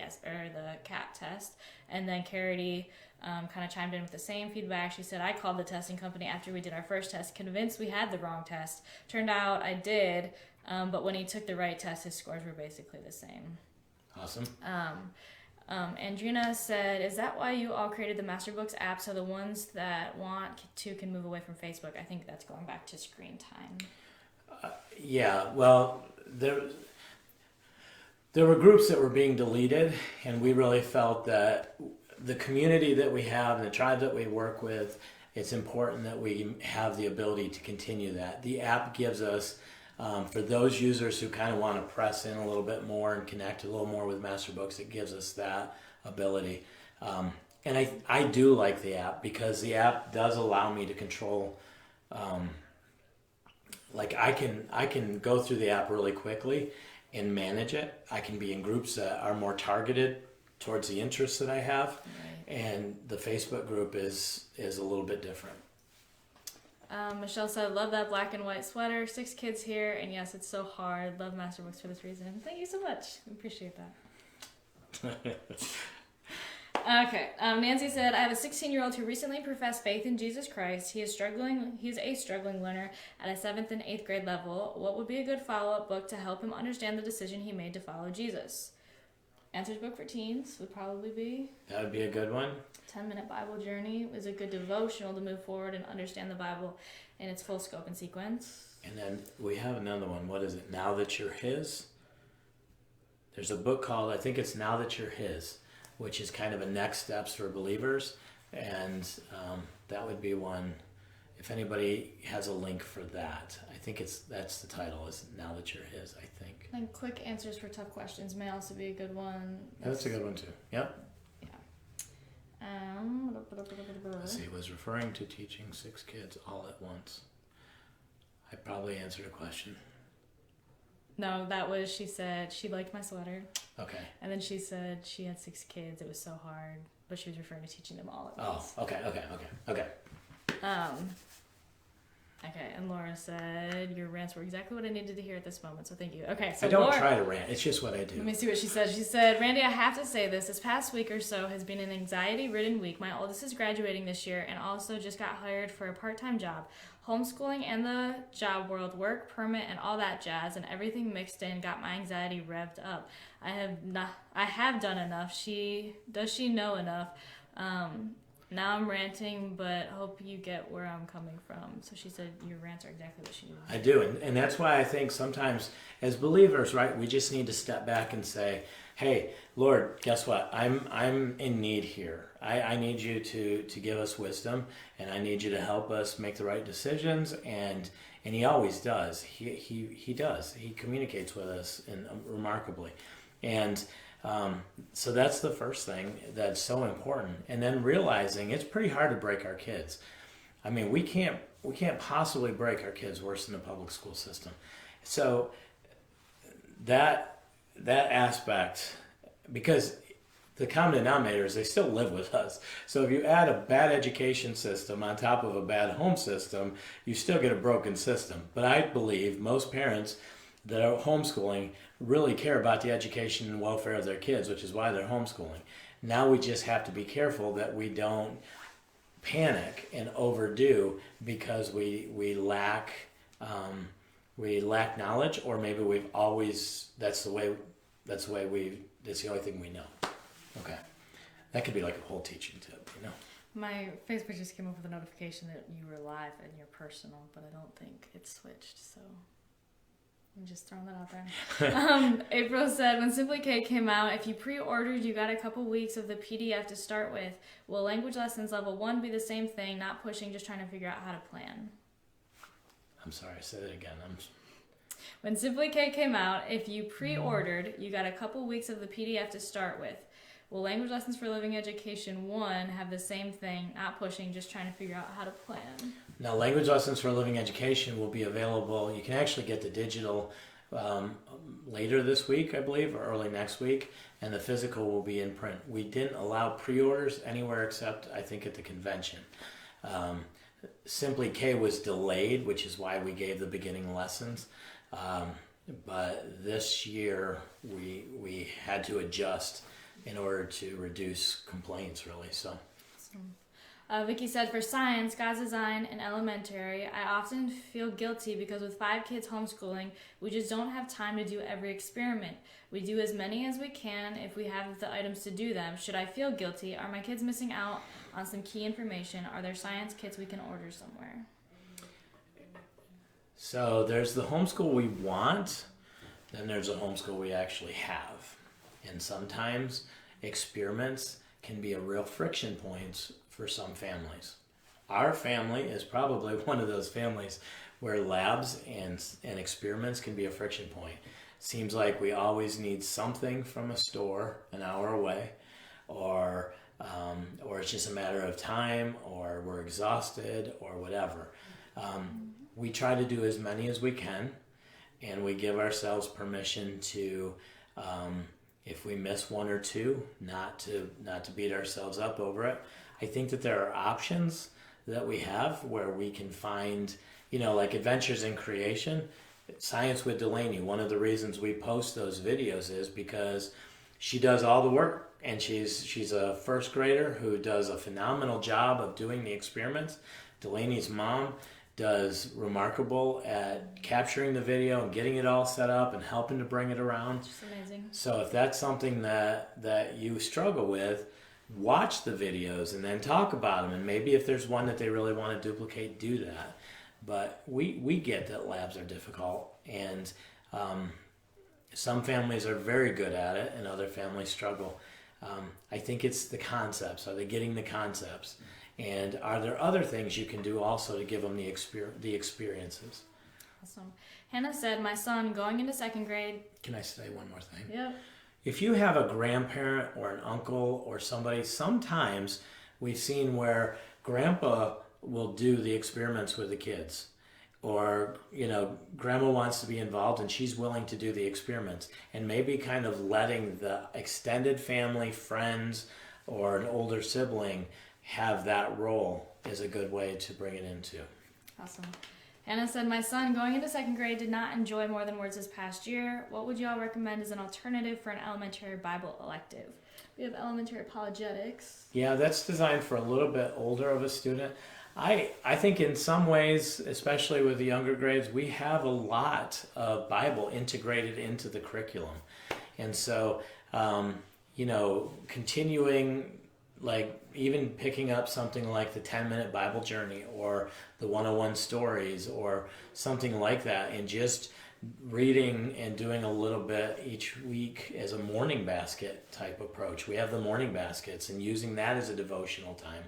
B: CAT test. And then Carity kind of chimed in with the same feedback. She said, I called the testing company after we did our first test, convinced we had the wrong test. Turned out I did, but when he took the right test, his scores were basically the same.
A: Awesome.
B: Andrina said, is that why you all created the Master Books app so the ones that want to can move away from Facebook? I think that's going back to screen time.
A: Yeah, well, there were groups that were being deleted, and we really felt that the community that we have and the tribe that we work with, it's important that we have the ability to continue that. The app gives us, for those users who kind of want to press in a little bit more and connect a little more with Master Books, it gives us that ability. And I do like the app because the app does allow me to control, like I can go through the app really quickly and manage it. I can be in groups that are more targeted towards the interests that I have. Right. And the Facebook group is a little bit different.
B: Michelle said, love that black and white sweater. 6 kids here, and yes, it's so hard. Love Master Books for this reason. Thank you so much. We appreciate that. Okay. Nancy said, I have a 16-year-old who recently professed faith in Jesus Christ. He is a struggling learner at a 7th and 8th grade level. What would be a good follow-up book to help him understand the decision he made to follow Jesus? Answers book for teens would probably be.
A: That would be a good one.
B: 10-minute Bible journey is a good devotional to move forward and understand the Bible in its full scope and sequence.
A: And then we have another one. What is it? Now That You're His? There's a book called, I think it's Now That You're His, which is kind of a next steps for believers. And that would be one, if anybody has a link for that. I think that's the title, is Now That You're His, I think.
B: And quick answers for tough questions may also be a good one.
A: That's a good one too. Yep.
B: Yeah.
A: Let's see, was referring to teaching 6 kids all at once. I probably answered a question.
B: No, that was, she said she liked my sweater.
A: Okay.
B: And then she said she had 6 kids. It was so hard. But she was referring to teaching them all at once.
A: Oh, okay.
B: Okay, and Laura said, your rants were exactly what I needed to hear at this moment, so thank you. Okay, so
A: I don't
B: Laura,
A: try to rant. It's just what I do.
B: let me see what she said. She said, Randy, I have to say this. This past week or so has been an anxiety-ridden week. My oldest is graduating this year and also just got hired for a part-time job. Homeschooling and the job world, work, permit, and all that jazz, and everything mixed in got my anxiety revved up. I have done enough. Does she know enough? Now I'm ranting, but hope you get where I'm coming from. So she said your rants are exactly what she needed.
A: I do, and that's why I think sometimes as believers, right, we just need to step back and say, hey, Lord, guess what? I'm in need here. I need you to give us wisdom, and I need you to help us make the right decisions, and he always does. He does. He communicates with us remarkably. And so that's the first thing that's so important. And then realizing it's pretty hard to break our kids. I mean, we can't possibly break our kids worse than the public school system. So that aspect, because the common denominator is they still live with us. So if you add a bad education system on top of a bad home system, you still get a broken system. But I believe most parents that are homeschooling really care about the education and welfare of their kids, which is why they're homeschooling. Now we just have to be careful that we don't panic and overdo because we lack knowledge, or maybe we've always it's the only thing we know. Okay, that could be like a whole teaching tip, you know.
B: My Facebook just came up with a notification that you were live in your personal, but I don't think it's switched, so I'm just throwing that out there. April said, when Simply K came out, if you pre-ordered, you got a couple weeks of the PDF to start with. Will Language Lessons Level 1 be the same thing, not pushing, just trying to figure out how to plan?
A: I'm sorry, say that again.
B: When Simply K came out, if you pre-ordered, you got a couple weeks of the PDF to start with. Will Language Lessons for Living Education 1 have the same thing, not pushing, just trying to figure out how to plan?
A: Now, Language Lessons for Living Education will be available. You can actually get the digital later this week, I believe, or early next week, and the physical will be in print. We didn't allow pre-orders anywhere except, I think, at the convention. Simply K was delayed, which is why we gave the beginning lessons. But this year, we had to adjust in order to reduce complaints, really. So.
B: Vicky said, for science, God's design, and elementary, I often feel guilty because with 5 kids homeschooling, we just don't have time to do every experiment. We do as many as we can if we have the items to do them. Should I feel guilty? Are my kids missing out on some key information? Are there science kits we can order somewhere?
A: So there's the homeschool we want, then there's a homeschool we actually have. And sometimes experiments can be a real friction point for some families. Our family is probably one of those families where labs and experiments can be a friction point. Seems like we always need something from a store an hour away, or it's just a matter of time, or we're exhausted, or whatever. We try to do as many as we can, and we give ourselves permission to, if we miss one or two, not to beat ourselves up over it. I think that there are options that we have where we can find, like Adventures in Creation, Science with Delaney. One of the reasons we post those videos is because she does all the work, and she's a first grader who does a phenomenal job of doing the experiments. Delaney's mom does remarkable at capturing the video and getting it all set up and helping to bring it around.
B: Just amazing.
A: So if that's something that you struggle with, watch the videos and then talk about them. And maybe if there's one that they really want to duplicate, do that. But we get that labs are difficult, and some families are very good at it and other families struggle. I think it's the concepts. Are they getting the concepts? And are there other things you can do also to give them the experiences?
B: Awesome. Hannah said, my son going into 2nd grade.
A: Can I say one more thing?
B: Yep.
A: If you have a grandparent or an uncle or somebody, sometimes we've seen where grandpa will do the experiments with the kids. or grandma wants to be involved and she's willing to do the experiments, and maybe kind of letting the extended family, friends, or an older sibling have that role is a good way to bring it into.
B: Awesome. Hannah said, my son going into 2nd grade did not enjoy More Than Words this past year. What would you all recommend as an alternative for an elementary Bible elective? We have elementary apologetics.
A: Yeah, that's designed for a little bit older of a student. I think in some ways, especially with the younger grades, we have a lot of Bible integrated into the curriculum. And so, continuing, like even picking up something like the 10-minute Bible journey or the 101 stories or something like that, and just reading and doing a little bit each week as a morning basket type approach. We have the morning baskets, and using that as a devotional time.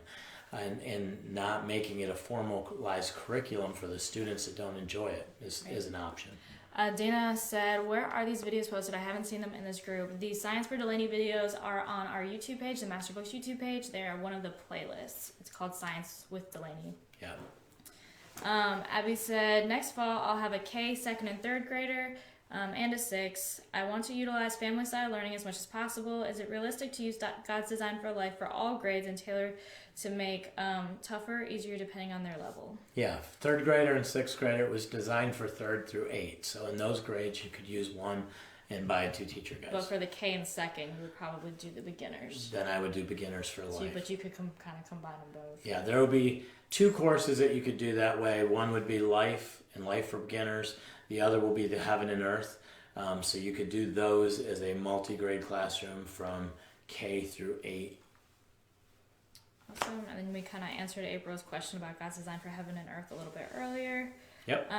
A: And not making it a formalized curriculum for the students that don't enjoy it is an option.
B: Dana said, where are these videos posted? I haven't seen them in this group. The Science for Delaney videos are on our YouTube page, the Master Books YouTube page. They are one of the playlists. It's called Science with Delaney.
A: Yeah.
B: Abby said, next fall I'll have a K, 2nd and 3rd grader, and a 6. I want to utilize family-style learning as much as possible. Is it realistic to use God's design for life for all grades and tailor to make tougher, easier, depending on their level?
A: Yeah, 3rd grader and 6th grader, it was designed for 3rd through 8. So in those grades, you could use one and buy 2 teacher guides.
B: But for the K and 2nd, you would probably do the beginners.
A: Then I would do beginners for life.
B: But you could kind of combine them both.
A: Yeah, there would be 2 courses that you could do that way. One would be life and life for beginners. The other will be the heaven and earth. So you could do those as a multi-grade classroom from K through 8.
B: Awesome. And then we kind of answered April's question about God's design for heaven and earth a little bit earlier.
A: Yep.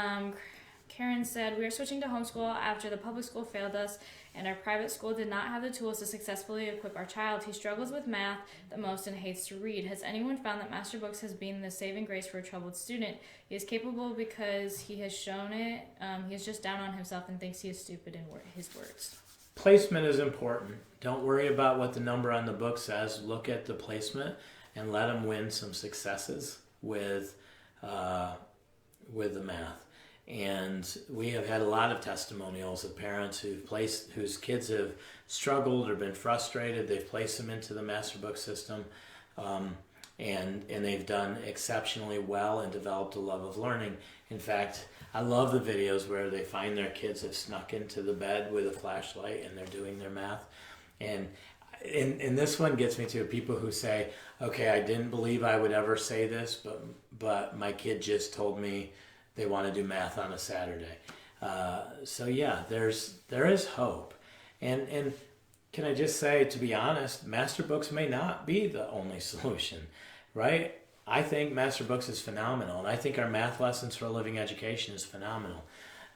B: Karen said, we are switching to homeschool after the public school failed us and our private school did not have the tools to successfully equip our child. He struggles with math the most and hates to read. Has anyone found that Master Books has been the saving grace for a troubled student? He is capable because he has shown it. He is just down on himself and thinks he is stupid in his words.
A: Placement is important. Don't worry about what the number on the book says. Look at the placement and let him win some successes with the math. And we have had a lot of testimonials of parents whose kids have struggled or been frustrated. They've placed them into the Master Book system, and they've done exceptionally well and developed a love of learning. In fact, I love the videos where they find their kids have snuck into the bed with a flashlight and they're doing their math. And this one gets me to people who say, okay, I didn't believe I would ever say this, but my kid just told me they want to do math on a Saturday. So yeah, there is hope. And can I just say, to be honest, Master Books may not be the only solution, right? I think Master Books is phenomenal, and I think our math lessons for a living education is phenomenal.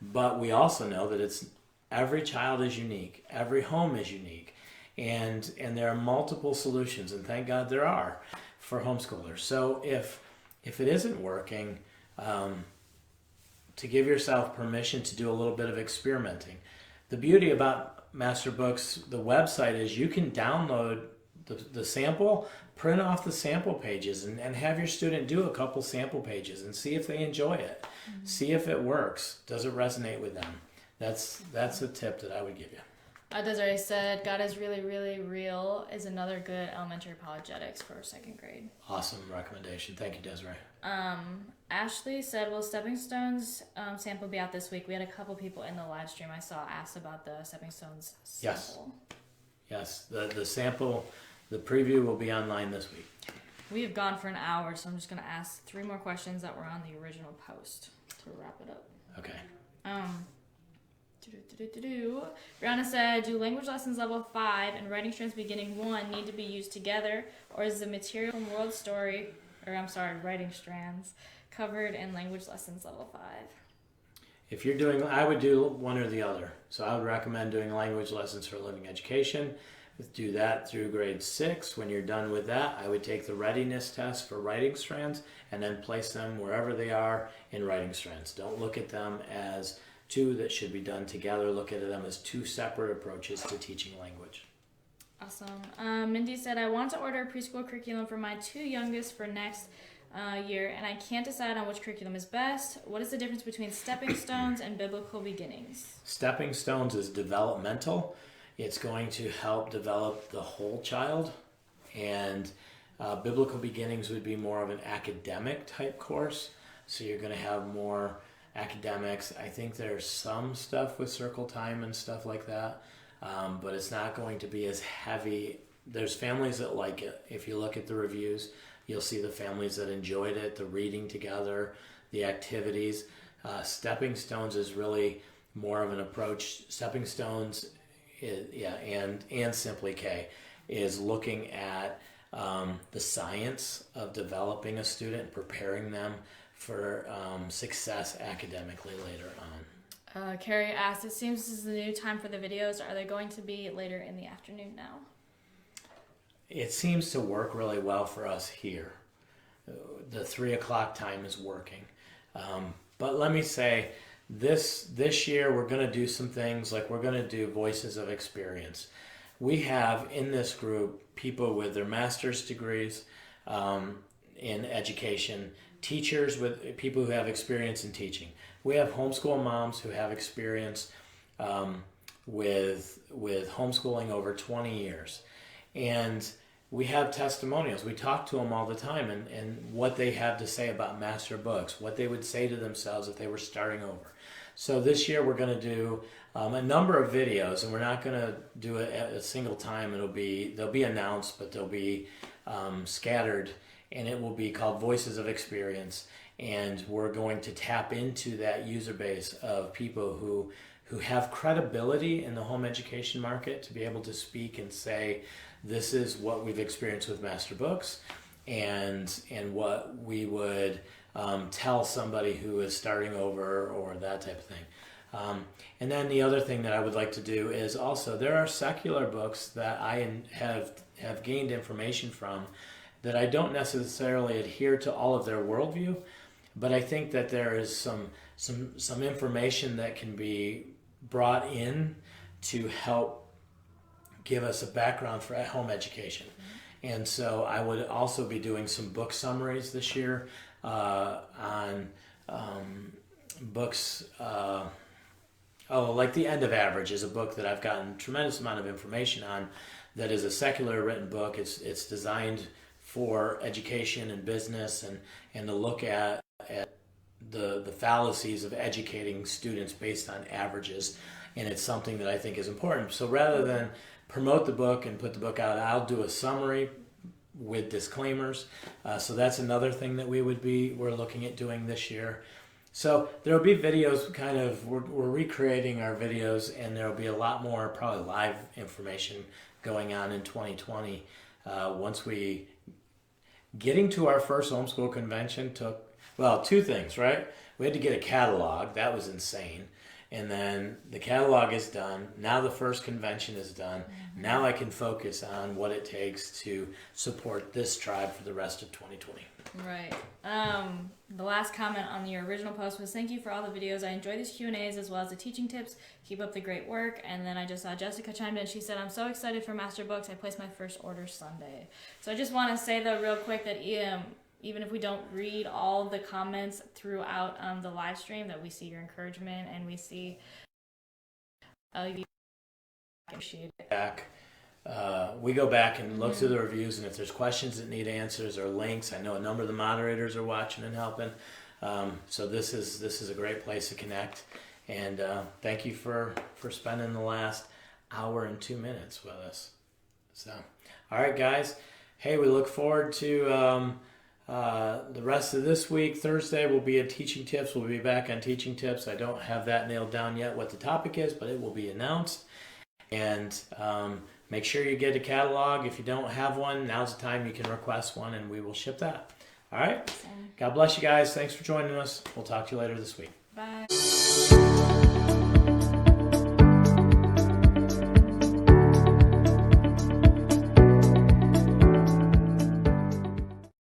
A: But we also know that every child is unique, every home is unique, and there are multiple solutions, and thank God there are for homeschoolers. So if it isn't working, to give yourself permission to do a little bit of experimenting. The beauty about Master Books, the website, is you can download the sample, print off the sample pages, and have your student do a couple sample pages and see if they enjoy it. Mm-hmm. See if it works. Does it resonate with them? That's a tip that I would give you.
B: Desiree said, God is really, really real is another good elementary apologetics for 2nd grade.
A: Awesome recommendation. Thank you, Desiree.
B: Ashley said, will Stepping Stones sample be out this week? We had a couple people in the live stream I saw ask about the Stepping Stones sample.
A: Yes. The sample, the preview will be online this week.
B: We have gone for an hour, so I'm just going to ask 3 more questions that were on the original post to wrap it up.
A: Okay.
B: Brianna said, do language lessons level 5 and writing strands beginning 1 need to be used together, or is the material from writing strands covered in language lessons level 5?
A: If you're doing, I would do one or the other. So I would recommend doing language lessons for living education. Do that through grade 6. When you're done with that, I would take the readiness test for writing strands and then place them wherever they are in writing strands. Don't look at them as 2 that should be done together. Look at them as 2 separate approaches to teaching language.
B: Awesome. Mindy said, I want to order a preschool curriculum for my 2 youngest for next year, and I can't decide on which curriculum is best. What is the difference between stepping stones and biblical beginnings?
A: Stepping stones is developmental. It's going to help develop the whole child, and biblical beginnings would be more of an academic type course. So you're going to have more academics. I think there's some stuff with circle time and stuff like that, but it's not going to be as heavy. There's families that like it. If you look at the reviews, you'll see the families that enjoyed it, the reading together, the activities. Stepping stones is really more of an approach. Stepping stones, and Simply K is looking at the science of developing a student, preparing them for success academically later on.
B: Carrie asked, it seems this is the new time for the videos. Are they going to be later in the afternoon now?
A: It seems to work really well for us here. The 3 o'clock time is working. But let me say, this year we're going to do some things, like we're going to do Voices of Experience. We have in this group people with their master's degrees in education, teachers with people who have experience in teaching. We have homeschool moms who have experience with homeschooling over 20 years. And we have testimonials. We talk to them all the time and what they have to say about Master Books, what they would say to themselves if they were starting over. So this year we're going to do a number of videos, and we're not going to do it at a single time. They'll be announced, but they'll be scattered, and it will be called Voices of Experience. And we're going to tap into that user base of people who have credibility in the home education market to be able to speak and say, this is what we've experienced with Master Books, and what we would tell somebody who is starting over or that type of thing. And then the other thing that I would like to do is also, there are secular books that I have gained information from that I don't necessarily adhere to all of their worldview, but I think that there is some information that can be brought in to help give us a background for at-home education. And so I would also be doing some book summaries this year on books. Like The End of Average is a book that I've gotten a tremendous amount of information on, that is a secular written book. It's designed for education and business, and to look at the fallacies of educating students based on averages. And it's something that I think is important. So rather than promote the book and put the book out, I'll do a summary with disclaimers. So that's another thing that we're looking at doing this year. So there'll be videos, we're recreating our videos, and there'll be a lot more probably live information going on in 2020. Once getting to our first homeschool convention took, two things, right? We had to get a catalog. That was insane. And then the catalog is done. Now the first convention is done. Mm-hmm. Now I can focus on what it takes to support this tribe for the rest of 2020.
B: Right. The last comment on your original post was, thank you for all the videos. I enjoy these Q&As as well as the teaching tips. Keep up the great work. And then I just saw Jessica chimed in. She said, I'm so excited for Master Books. I placed my first order Sunday. So I just want to say, though, real quick, that even if we don't read all the comments throughout the live stream, that we see your encouragement and we see you appreciate it.
A: We go back and look through the reviews, and if there's questions that need answers or links, I know a number of the moderators are watching and helping. So this is a great place to connect. And thank you for spending the last hour and 2 minutes with us. So, all right, guys. Hey, we look forward to the rest of this week. Thursday will be at Teaching Tips. We'll be back on Teaching Tips. I don't have that nailed down yet what the topic is, but it will be announced. And make sure you get a catalog. If you don't have one, now's the time you can request one, and we will ship that. All right? God bless you guys. Thanks for joining us. We'll talk to you later this week.
B: Bye.